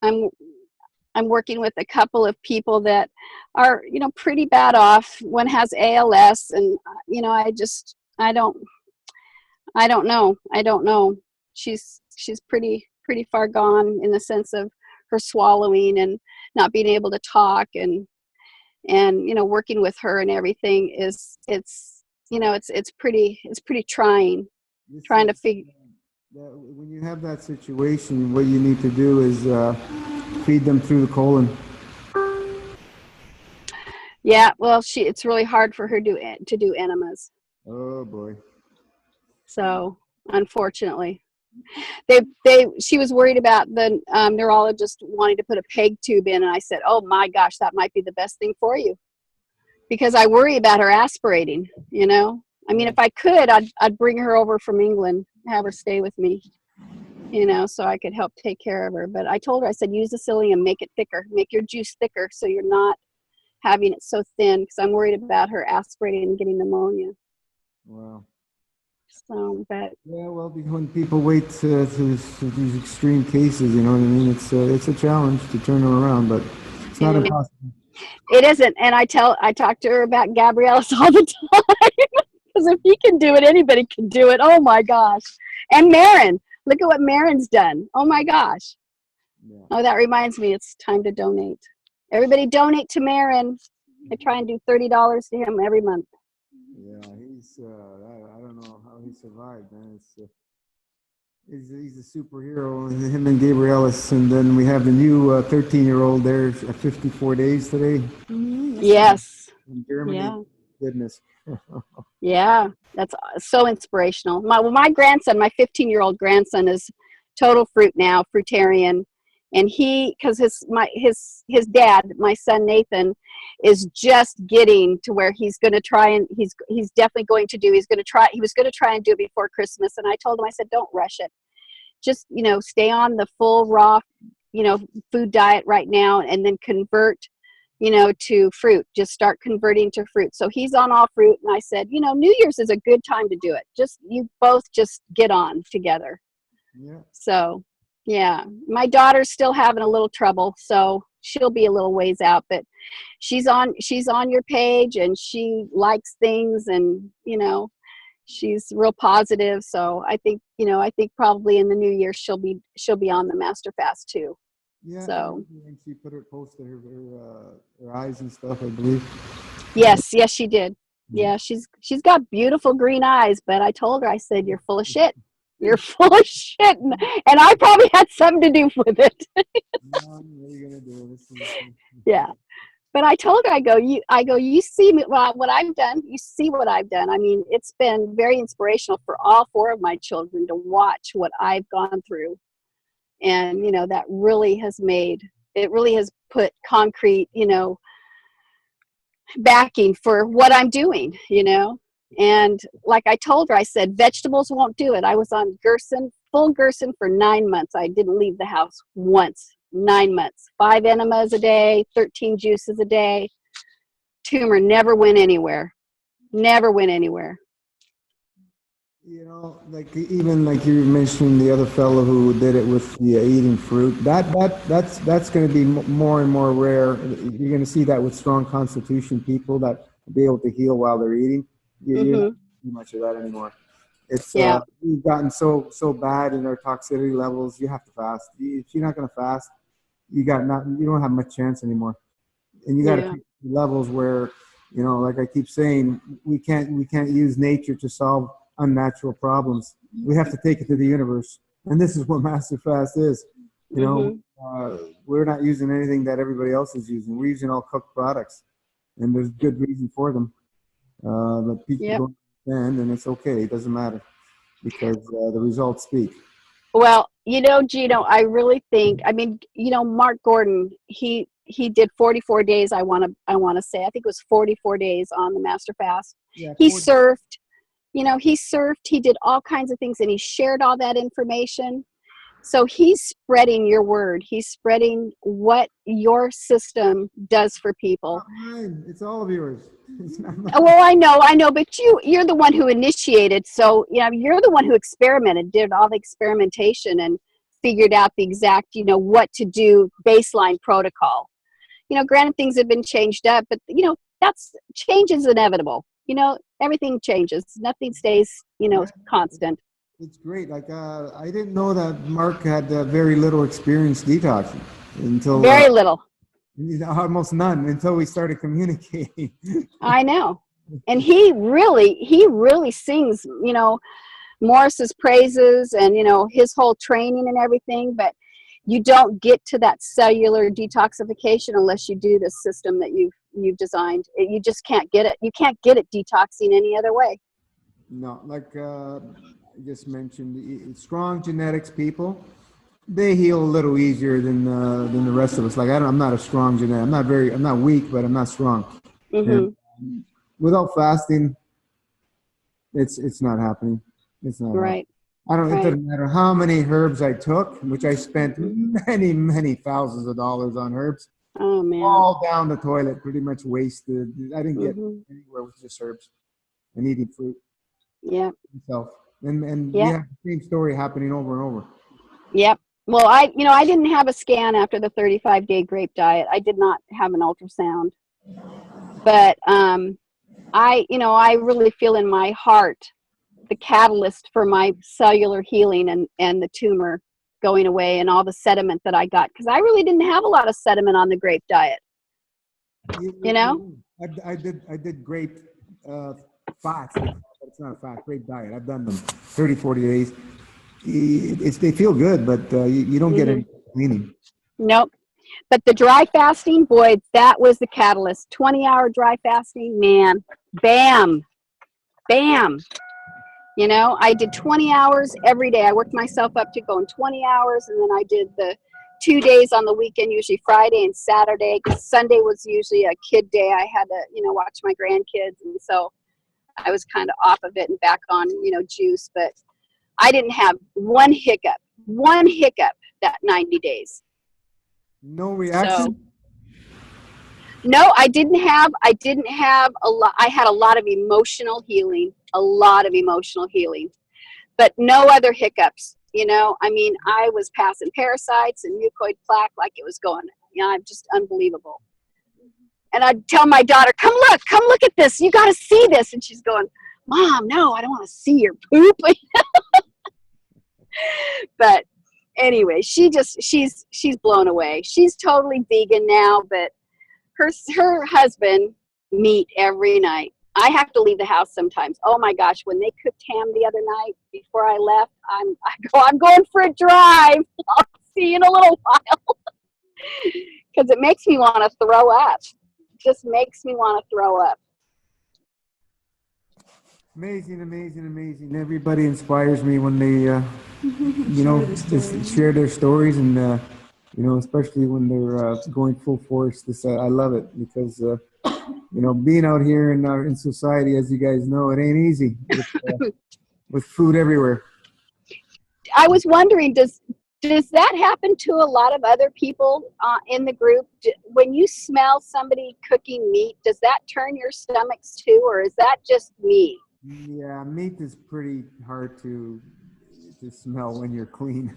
I'm working with a couple of people that are, pretty bad off. One has ALS, and I don't know. She's pretty far gone in the sense of her swallowing and not being able to talk, and working with her and everything it's pretty trying. Trying to figure. When you have that situation, what you need to do is feed them through the colon. Yeah, well, it's really hard for her to do enemas. Oh boy. So unfortunately, she was worried about the neurologist wanting to put a peg tube in, and I said, oh my gosh, that might be the best thing for you, because I worry about her aspirating. I mean, if I could, I'd bring her over from England, have her stay with me, so I could help take care of her. But I told her, I said, use the psyllium, make it thicker, make your juice thicker so you're not having it so thin, because I'm worried about her aspirating and getting pneumonia. Wow. So, but yeah, well, when people wait to these extreme cases, you know what I mean? It's a challenge to turn them around, but it's not impossible. It isn't, and I talk to her about Gabrielis all the time, because if he can do it, anybody can do it. Oh my gosh! And Marin, look at what Marin's done. Oh my gosh! Yeah. Oh, that reminds me, it's time to donate. Everybody donate to Marin. I try and do $30 to him every month. Yeah, he's I don't know how he survived, man. He's a superhero, him and Gabrielis, and then we have the new 13-year-old there at 54 days today. Yes. In Germany. Yeah. Goodness. Yeah, that's so inspirational. My grandson, my 15-year-old grandson, is total fruit now, fruitarian. And because his dad, my son Nathan, is just getting to where he's going to try, and he's definitely going to do. He was going to try and do it before Christmas. And I told him, I said, don't rush it. Just stay on the full raw, food diet right now, and then convert, to fruit. Just start converting to fruit. So he's on all fruit. And I said, New Year's is a good time to do it. You both just get on together. Yeah. So. Yeah, my daughter's still having a little trouble, so she'll be a little ways out, but she's on your page, and she likes things, and she's real positive. So I think probably in the new year she'll be on the master fast too. Yeah. So and she posted her eyes and stuff, I believe. Yes, she did. Yeah, she's got beautiful green eyes, but I told her, I said, you're full of shit. You're full of shit, and I probably had something to do with it. What are you gonna do? Yeah, But I told her, you see me, what I've done. You see what I've done. I mean, it's been very inspirational for all 4 of my children to watch what I've gone through. And, that really has put concrete, backing for what I'm doing, And like I told her, I said, vegetables won't do it. I was on full Gerson for 9 months. I didn't leave the house once. 9 months, 5 enemas a day, 13 juices a day. Tumor never went anywhere. Never went anywhere. Like even like you mentioned the other fellow who did it with the eating fruit. That's going to be more and more rare. You're going to see that with strong constitution people that be able to heal while they're eating. You're not too much of that anymore. It's we've gotten so bad in our toxicity levels. You have to fast. If you're not going to fast, you don't have much chance anymore. And you got to keep levels where, like I keep saying, we can't use nature to solve unnatural problems. We have to take it to the universe. And this is what Master Fast is. We're not using anything that everybody else is using. We're using all cooked products. And there's good reason for them. But people don't understand, and it's okay. It doesn't matter because the results speak. Well, Gino, I really think, Mark Gordon, he did 44 days. I want to say, I think it was 44 days on the Master Fast. Yeah, he surfed, he did all kinds of things, and he shared all that information. So he's spreading your word. He's spreading what your system does for people. It's all of yours. Well, I know, but you're the one who initiated. So, you're the one who experimented, did all the experimentation and figured out the exact, what to do, baseline protocol. Granted, things have been changed up, but, that's change is inevitable. Everything changes. Nothing stays, constant. It's great. Like, I didn't know that Mark had very little experience detoxing until very little. Almost none until we started communicating. I know. And he really sings, Morris's praises and, his whole training and everything, but you don't get to that cellular detoxification unless you do the system that you've designed. You just can't get it. You can't get it detoxing any other way. No, like I just mentioned, strong genetics people, they heal a little easier than the rest of us. Like I'm not a strong genetic. I'm not weak, but I'm not strong. And without fasting, it's not happening. It's not right. Happening. It doesn't matter how many herbs I took, which I spent many thousands of dollars on herbs. Oh man! All down the toilet, pretty much wasted. I didn't get anywhere with just herbs and eating fruit. Yeah. Myself. And we have the same story happening over and over. Yep. Well, I didn't have a scan after the 35-day grape diet. I did not have an ultrasound. But I really feel in my heart the catalyst for my cellular healing and the tumor going away and all the sediment that I got, because I really didn't have a lot of sediment on the grape diet. I did grape fats. It's not a fat, grape diet. I've done them 30, 40 days. They feel good, but you don't get any cleaning. Nope. But the dry fasting, boy, that was the catalyst. 20-hour dry fasting, man, bam, bam. I did 20 hours every day. I worked myself up to going 20 hours, and then I did the 2 days on the weekend, usually Friday and Saturday, because Sunday was usually a kid day. I had to, watch my grandkids, and so I was kind of off of it and back on, juice. But I didn't have one hiccup that 90 days. No reaction? So, no, I didn't have a lot. I had a lot of emotional healing, but no other hiccups. I was passing parasites and mucoid plaque like it was going, I'm just unbelievable. And I'd tell my daughter, come look at this. You got to see this. And she's going, Mom, no, I don't want to see your poop. But anyway, she's blown away. She's totally vegan now, but her husband meat every night. I have to leave the house sometimes. Oh my gosh, when they cooked ham the other night before I left, I'm going for a drive. I'll see you in a little while. Because it makes me want to throw up. just makes me want to throw up. Amazing, amazing, amazing. Everybody inspires me when they, just share their stories, and especially when they're going full force. I love it because being out here in society, as you guys know, it ain't easy with food everywhere. I was wondering, does that happen to a lot of other people in the group? When you smell somebody cooking meat, does that turn your stomachs too, or is that just me? Yeah, meat is pretty hard to smell when you're clean.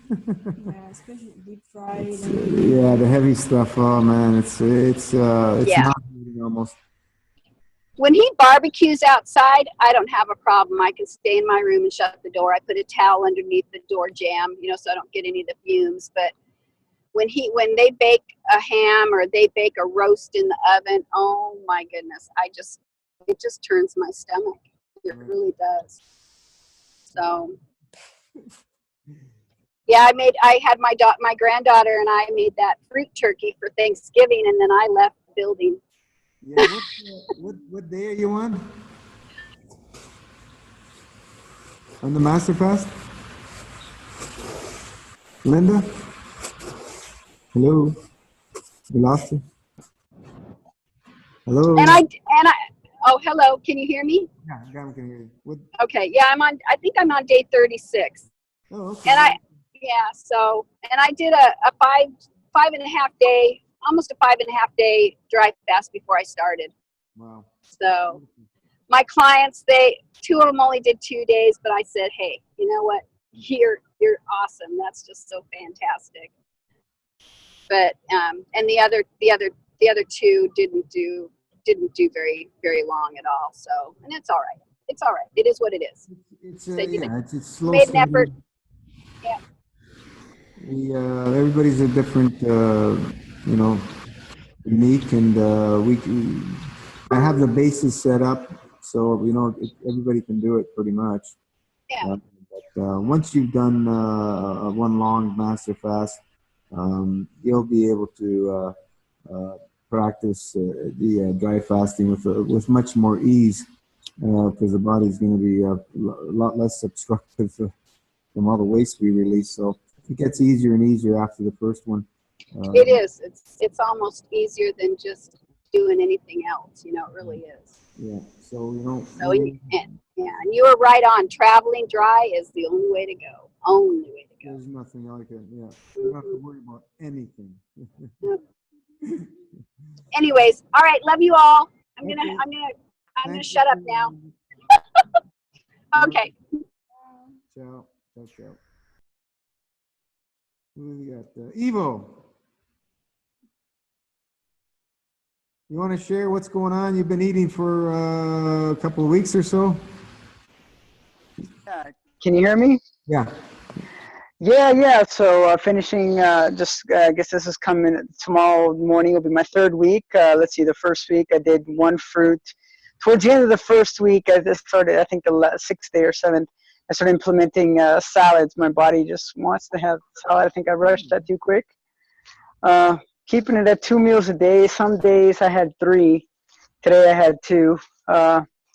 Yeah, especially deep fried. Yeah, the heavy stuff. Oh man, it's Yeah. not eating almost. When he barbecues outside, I don't have a problem. I can stay in my room and shut the door. I put a towel underneath the door jamb, so I don't get any of the fumes. But when they bake a ham or they bake a roast in the oven, oh my goodness, it just turns my stomach. It really does. So, yeah, I had my granddaughter and I made that fruit turkey for Thanksgiving, and then I left the building. Yeah, what day are you on? On the Master Fast? Linda? Hello? We lost you? Hello? Oh, hello, can you hear me? Yeah, I can hear you. Okay, yeah, I think I'm on day 36. Oh, okay. And I did a 5.5 day, almost a 5.5 day dry fast before I started. Wow. So my clients, two of them only did 2 days, but I said, hey, you know what? You're awesome. That's just so fantastic. But and the other two didn't do very, very long at all. So, and it's all right. It's all right. It is what it is. It's slow. Made an effort. Yeah. Everybody's a different, unique, and I have the bases set up, so everybody can do it pretty much. Yeah. But once you've done one long master fast, you'll be able to practice the dry fasting with much more ease, because the body's going to be a lot less obstructive from all the waste we release. So it gets easier and easier after the first one. It is. It's almost easier than just doing anything else. It really is. Yeah. So and you were right on. Traveling dry is the only way to go. Only way to go. There's nothing like it. Yeah. You don't have to worry about anything. Anyways, all right. Love you all. I'm gonna shut up now. Okay. Ciao. Who we got? Evo. You want to share what's going on? You've been eating for a couple of weeks or so. Can you hear me? Yeah. Yeah. So finishing, I guess this is coming tomorrow morning will be my third week. Let's see, the first week I did one fruit. Towards the end of the first week, I just started, I think the 6th day or 7th, I started implementing salads. My body just wants to have salad. I think I rushed that too quick. Keeping it at 2 meals a day. Some days I had 3. Today I had 2.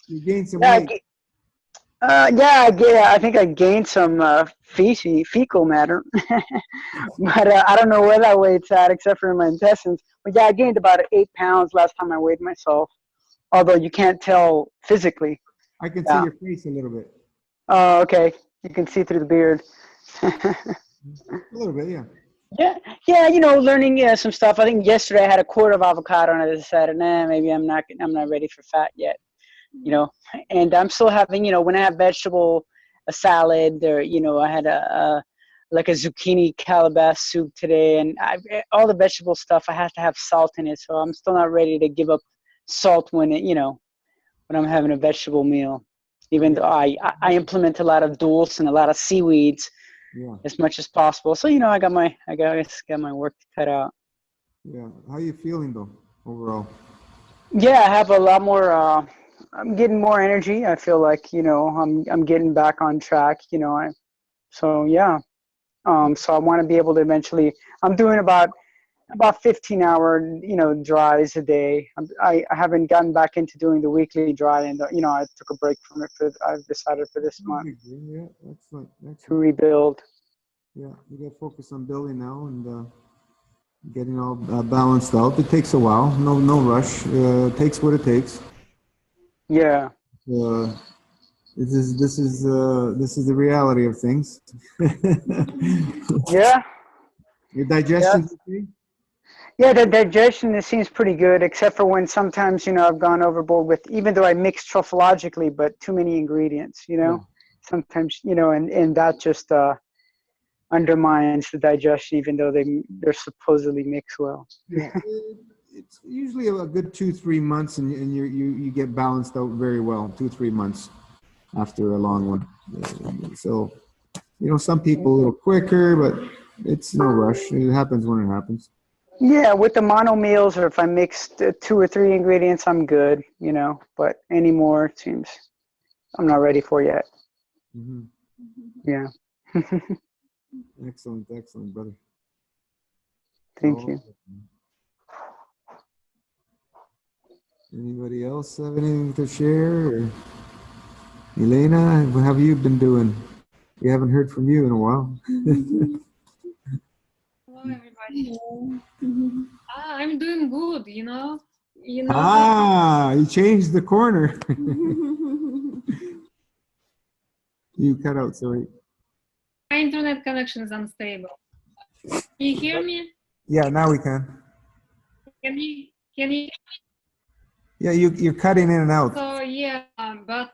You gained some weight. I think I gained some fecal matter, but I don't know where that weight's at except for in my intestines. But yeah, I gained about 8 pounds last time I weighed myself, although you can't tell physically. I can see your face a little bit. Oh, okay. You can see through the beard. A little bit, yeah. Yeah, learning some stuff. I think yesterday I had a quart of avocado and I decided, maybe I'm not ready for fat yet. And I'm still having, when I have a salad, or, I had a zucchini calabash soup today, and all the vegetable stuff, I have to have salt in it. So I'm still not ready to give up salt when I'm having a vegetable meal, even though I implement a lot of dulse and a lot of seaweeds as much as possible. So, I got my work cut out. Yeah. How are you feeling though, overall? Yeah, I have a lot more, I'm getting more energy. I feel like, I'm getting back on track, So I want to be able to eventually, I'm doing about about 15-hour, drives a day. I haven't gotten back into doing the weekly dry, and I took a break from it. I've decided for this month Yeah, excellent. to rebuild. Yeah, you got to focus on building now and getting all balanced out. It takes a while. No rush. It takes what it takes. Yeah. This is the reality of things. Yeah. Your digestion. Okay? Yeah, the digestion, it seems pretty good, except for when sometimes, I've gone overboard with, even though I mix trophologically, but too many ingredients, Yeah. sometimes, and that just undermines the digestion, even though they're supposedly mixed well. Yeah. It's usually a good 2-3 months, and you get balanced out very well. 2-3 months after a long one. So, some people a little quicker, but it's no rush. It happens when it happens. Yeah, with the mono meals, or if I mixed 2 or 3 ingredients, I'm good, but any more, it seems I'm not ready for yet. Mm-hmm. Yeah. Excellent, brother. Thank you. Anybody else have anything to share? Or Elena, what have you been doing? We haven't heard from you in a while. Hello, everybody. I'm doing good, You changed the corner. You cut out, sorry. My internet connection is unstable. Can you hear me? Yeah, now we can. Can you? Yeah, you're cutting in and out. So yeah, but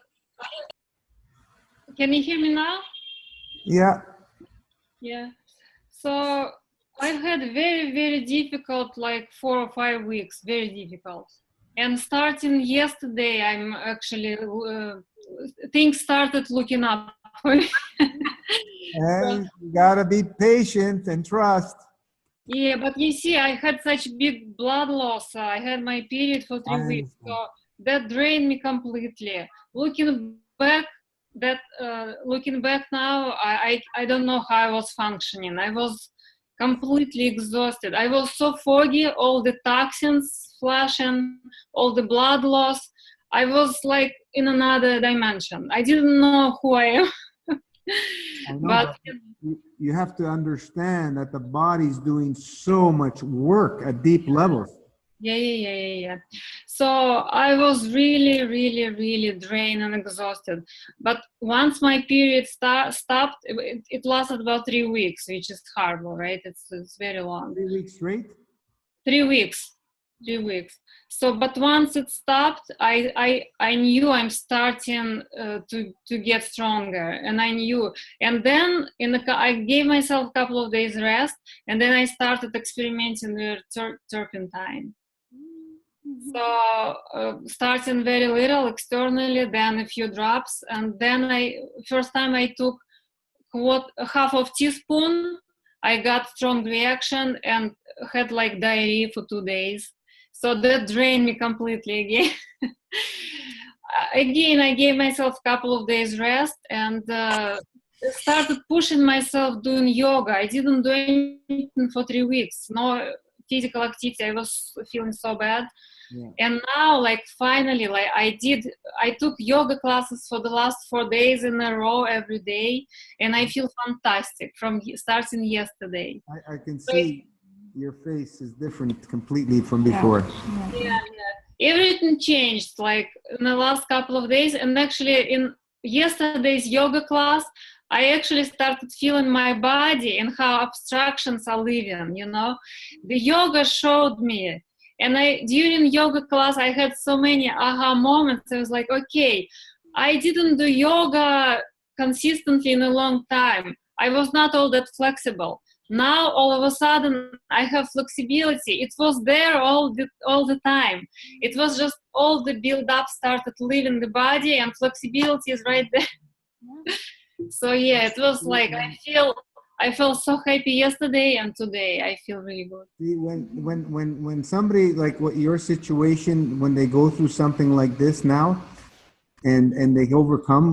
can you hear me now? Yeah. Yeah. So I've had very, very difficult, like 4 or 5 weeks, very difficult. And starting yesterday, I'm actually, things started looking up for me. And you gotta be patient and trust. Yeah, but you see, I had such big blood loss. I had my period for 3 weeks, so that drained me completely. Looking back now, I don't know how I was functioning. I was completely exhausted. I was so foggy, all the toxins flashing, all the blood loss. I was like in another dimension. I didn't know who I am. I know, but you have to understand that the body's doing so much work at deep levels. Yeah. So I was really, really, really drained and exhausted. But once my period stopped, it lasted about 3 weeks, which is horrible, right? It's very long. 3 weeks straight? 3 weeks. 3 weeks. So, but once it stopped, I knew I'm starting to get stronger, and I knew. And then I gave myself a couple of days rest, and then I started experimenting with turpentine. So starting very little externally, then a few drops, and then first time I took half of teaspoon. I got strong reaction and had like diarrhea for 2 days. So that drained me completely again. Again, I gave myself a couple of days rest and started pushing myself doing yoga. I didn't do anything for 3 weeks. No physical activity. I was feeling so bad. Yeah. And now, like finally, like I took yoga classes for the last 4 days in a row every day, and I feel fantastic from starting yesterday. I can see your face is different completely from before. Yeah. Everything changed like in the last couple of days, and actually in yesterday's yoga class, I actually started feeling my body and how abstractions are leaving, The yoga showed me. And during yoga class, I had so many aha moments. I was like, okay, I didn't do yoga consistently in a long time. I was not all that flexible. Now, all of a sudden, I have flexibility. It was there all the time. It was just all the build-up started leaving the body, and flexibility is right there. So yeah, it was like I felt so happy yesterday, and today I feel really good. See, when somebody like what your situation, when they go through something like this now, and they overcome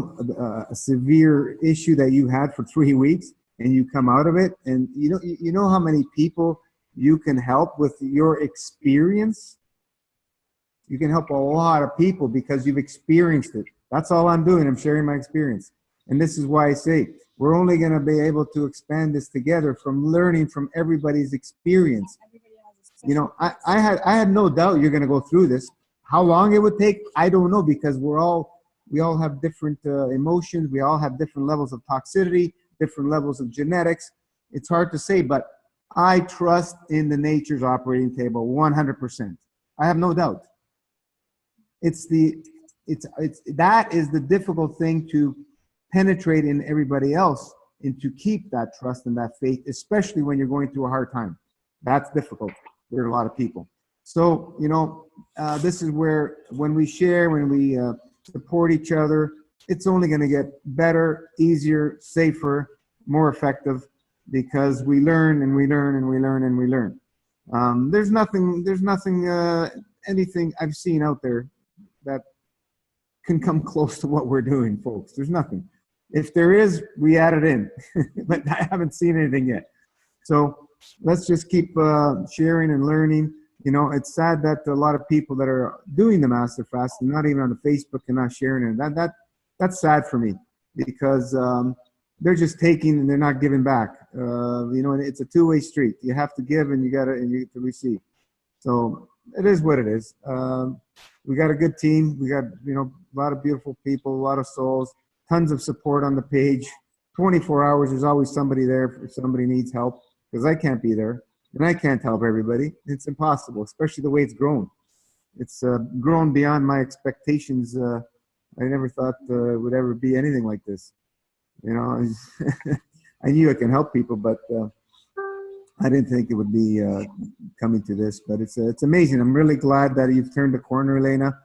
a severe issue that you had for 3 weeks, and you come out of it, and you know how many people you can help with your experience, you can help a lot of people because you've experienced it. That's all I'm doing. I'm sharing my experience. And this is why I say we're only going to be able to expand this together from learning from everybody's experience. You know, I had no doubt you're going to go through this. How long it would take, I don't know, because we all have different emotions. We all have different levels of toxicity, different levels of genetics. It's hard to say, but I trust in the nature's operating table 100%. I have no doubt. That is the difficult thing to penetrate in everybody else and to keep that trust and that faith, especially when you're going through a hard time. That's difficult for a lot of people. So, you know, this is where when we share, when we support each other, it's only going to get better, easier, safer, more effective, because we learn and we learn and we learn and we learn. There's nothing, anything I've seen out there that can come close to what we're doing, folks. There's nothing. If there is, we add it in, but I haven't seen anything yet. So let's just keep sharing and learning. You know, it's sad that a lot of people that are doing the Master Fast, not even on the Facebook and not sharing it. That's sad for me, because they're just taking and they're not giving back. You know, it's a two-way street. You have to give and you get to receive. So it is what it is. We got a good team. We got, you know, a lot of beautiful people, a lot of souls, tons of support on the page. 24 hours, there's always somebody there if somebody needs help, because I can't be there and I can't help everybody. It's impossible, especially the way it's grown. It's grown beyond my expectations. I never thought it would ever be anything like this. You know, I knew I can help people, but I didn't think it would be coming to this. But it's amazing. I'm really glad that you've turned the corner, Elena.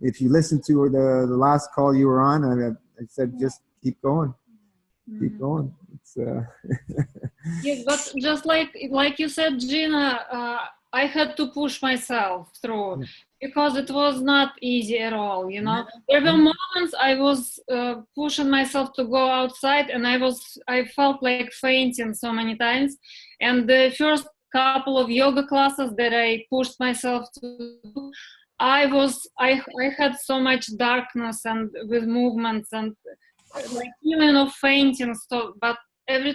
If you listened to the last call you were on, I said just keep going, keep going. It's Yes, but just like you said, Gina, I had to push myself through, because it was not easy at all. You know, there were moments I was pushing myself to go outside, and I felt like fainting so many times. And the first couple of yoga classes that I pushed myself to do, I had so much darkness and with movements and like feeling of fainting. So, but every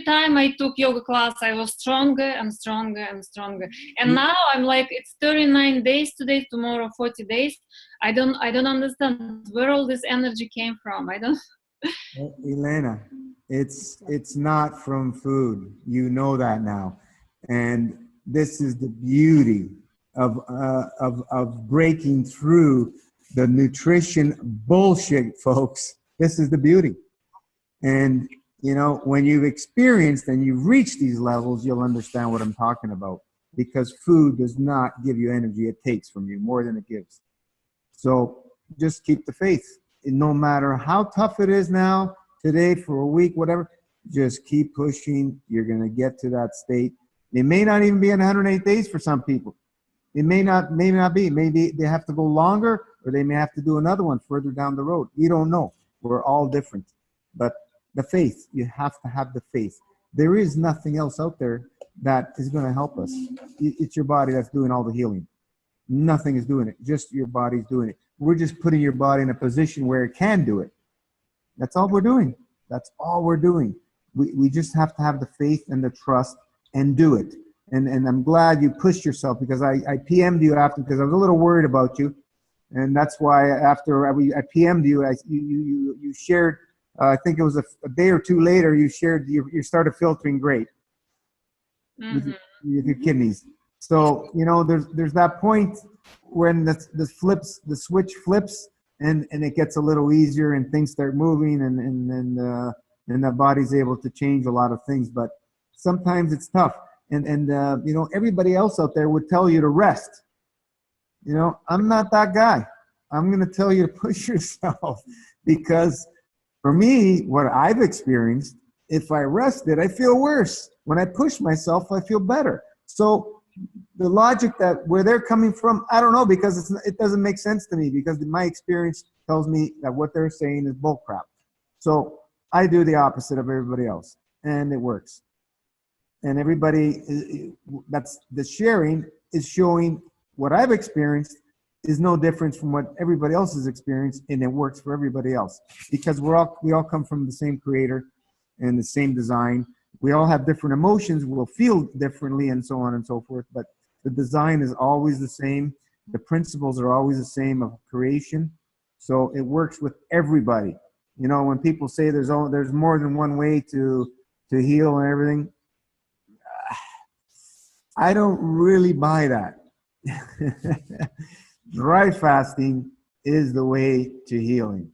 time I took yoga class, I was stronger and stronger and stronger. And now I'm like, it's 39 days today, tomorrow 40 days. I don't understand where all this energy came from. I don't. Elena, it's not from food. You know that now, and this is the beauty of breaking through the nutrition bullshit, folks. This is the beauty. And you know, when you've experienced and you've reached these levels, you'll understand what I'm talking about, because food does not give you energy. It takes from you more than it gives. So just keep the faith. And no matter how tough it is now, today, for a week, whatever, just keep pushing. You're going to get to that state. It may not even be in 108 days for some people. It may not be. Maybe they have to go longer, or they may have to do another one further down the road. We don't know. We're all different. But the faith, you have to have the faith. There is nothing else out there that is going to help us. It's your body that's doing all the healing. Nothing is doing it. Just your body's doing it. We're just putting your body in a position where it can do it. That's all we're doing. That's all we're doing. We just have to have the faith and the trust and do it. And I'm glad you pushed yourself, because I PM'd you after, because I was a little worried about you. And that's why after I PM'd you, you shared, I think it was a day or two later, you shared, you started filtering great with your kidneys. So, you know, there's that point when the switch flips and it gets a little easier and things start moving and the body's able to change a lot of things. But sometimes it's tough. And you know, everybody else out there would tell you to rest. You know, I'm not that guy. I'm going to tell you to push yourself, because for me, what I've experienced, if I rested, I feel worse. When I push myself, I feel better. So the logic that where they're coming from, I don't know, because it doesn't make sense to me, because my experience tells me that what they're saying is bull crap. So I do the opposite of everybody else, and it works. and everybody, that's the sharing is showing what I've experienced is no difference from what everybody else has experienced, and it works for everybody else because we all come from the same creator and the same design. We all have different emotions, we'll feel differently, and so on and so forth, but the design is always the same. The principles are always the same of creation, so it works with everybody. You know, when people say there's more than one way to heal and everything, I don't really buy that. Dry fasting is the way to healing.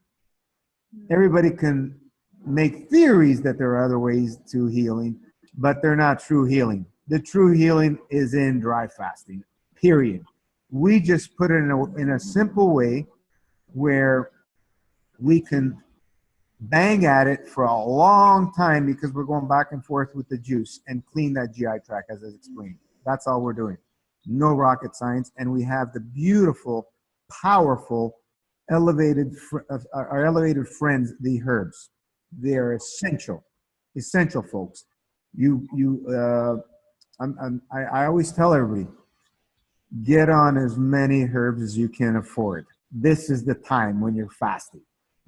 Everybody can make theories that there are other ways to healing, but they're not true healing. The true healing is in dry fasting, period. We just put it in a simple way where we can bang at it for a long time because we're going back and forth with the juice and clean that GI tract, as I explained. That's all we're doing. No rocket science. And we have the beautiful, powerful, our elevated friends, the herbs. They're essential, folks. I always tell everybody, get on as many herbs as you can afford. This is the time when you're fasting,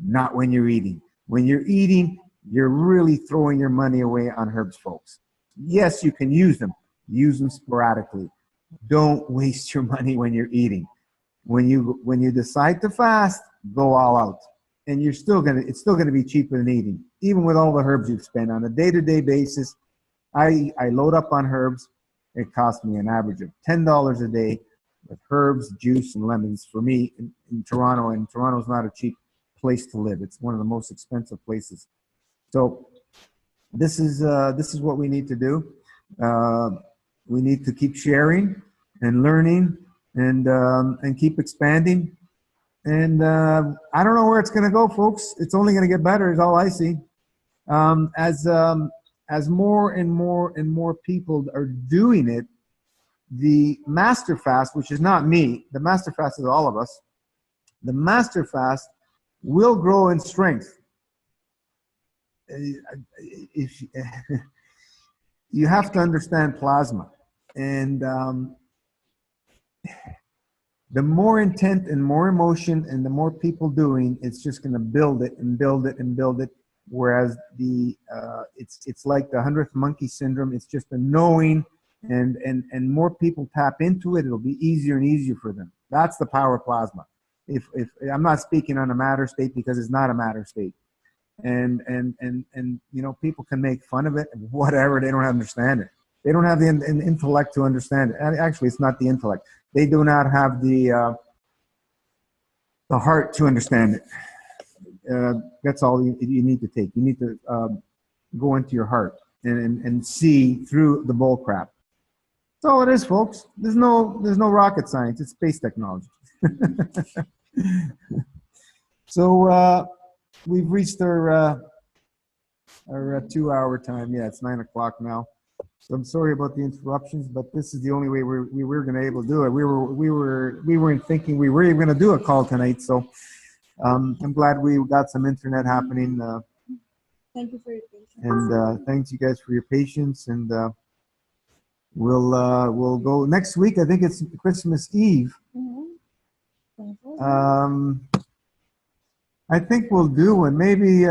not when you're eating. When you're eating, you're really throwing your money away on herbs, folks. Yes, you can use them. Use them sporadically. Don't waste your money when you're eating. When you decide to fast, go all out. And it's still gonna be cheaper than eating. Even with all the herbs you've spent on a day-to-day basis, I load up on herbs. It costs me an average of $10 a day with herbs, juice, and lemons for me in Toronto. And Toronto's not a cheap place to live. It's one of the most expensive places. So this is what we need to do. We need to keep sharing and learning and keep expanding. And I don't know where it's going to go, folks. It's only going to get better is all I see. As more and more people are doing it, the Master Fast, which is not me, the Master Fast is all of us, the Master Fast will grow in strength. If you have to understand plasma, and the more intent and more emotion and the more people doing, it's just going to build it and build it and build it. Whereas it's like the 100th monkey syndrome. It's just a knowing, and more people tap into it, it'll be easier and easier for them. That's the power of plasma. If I'm not speaking on a matter state because it's not a matter state, and you know, people can make fun of it, whatever. They don't understand it. They don't have the intellect to understand it. Actually, it's not the intellect. They do not have the heart to understand it. That's all you need to take. You need to go into your heart and see through the bull crap. That's all it is, folks. There's no rocket science. It's space technology. So we've reached our 2-hour time. Yeah, it's 9 o'clock now. So I'm sorry about the interruptions, but this is the only way we were going to be able to do it. We weren't thinking we were even going to do a call tonight. So I'm glad we got some internet happening. Thank you for your patience. And thanks you guys for your patience. And we'll go next week. I think it's Christmas Eve. I think we'll do one. Maybe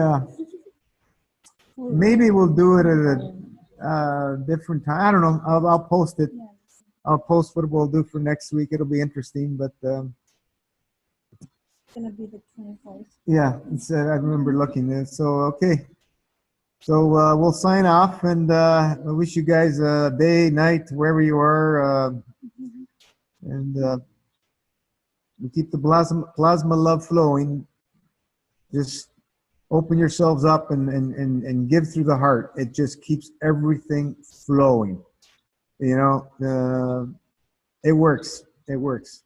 we'll do it at a different time. I don't know. I'll post it. I'll post what we'll do for next week. It'll be interesting, but It's gonna be the 24th. yeah, I remember looking at it. So okay. So we'll sign off, and I wish you guys a day, night, wherever you are, and we keep the plasma love flowing. Just open yourselves up and give through the heart. It just keeps everything flowing. You know, it works. It works.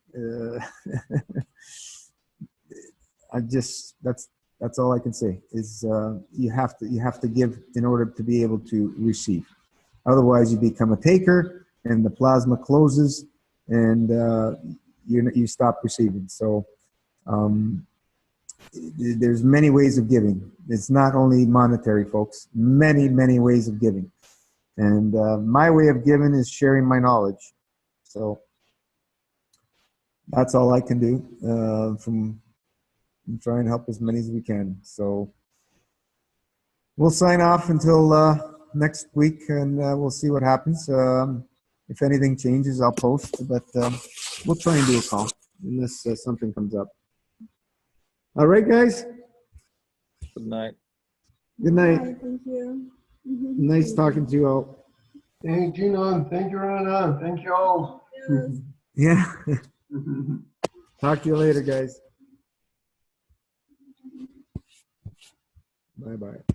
That's all I can say is you have to give in order to be able to receive. Otherwise, you become a taker, and the plasma closes, and you stop receiving. So there's many ways of giving. It's not only monetary, folks. Many ways of giving, And my way of giving is sharing my knowledge. So that's all I can do from try and help as many as we can. So we'll sign off until next week, and we'll see what happens. If anything changes, I'll post, but we'll try and do a call unless something comes up. All right, guys. Good night. Good night. Bye, thank you. Nice talking to you all. Thank you, Gino. Thank you, Rana. Thank you all. Yeah. Talk to you later, guys. Bye-bye.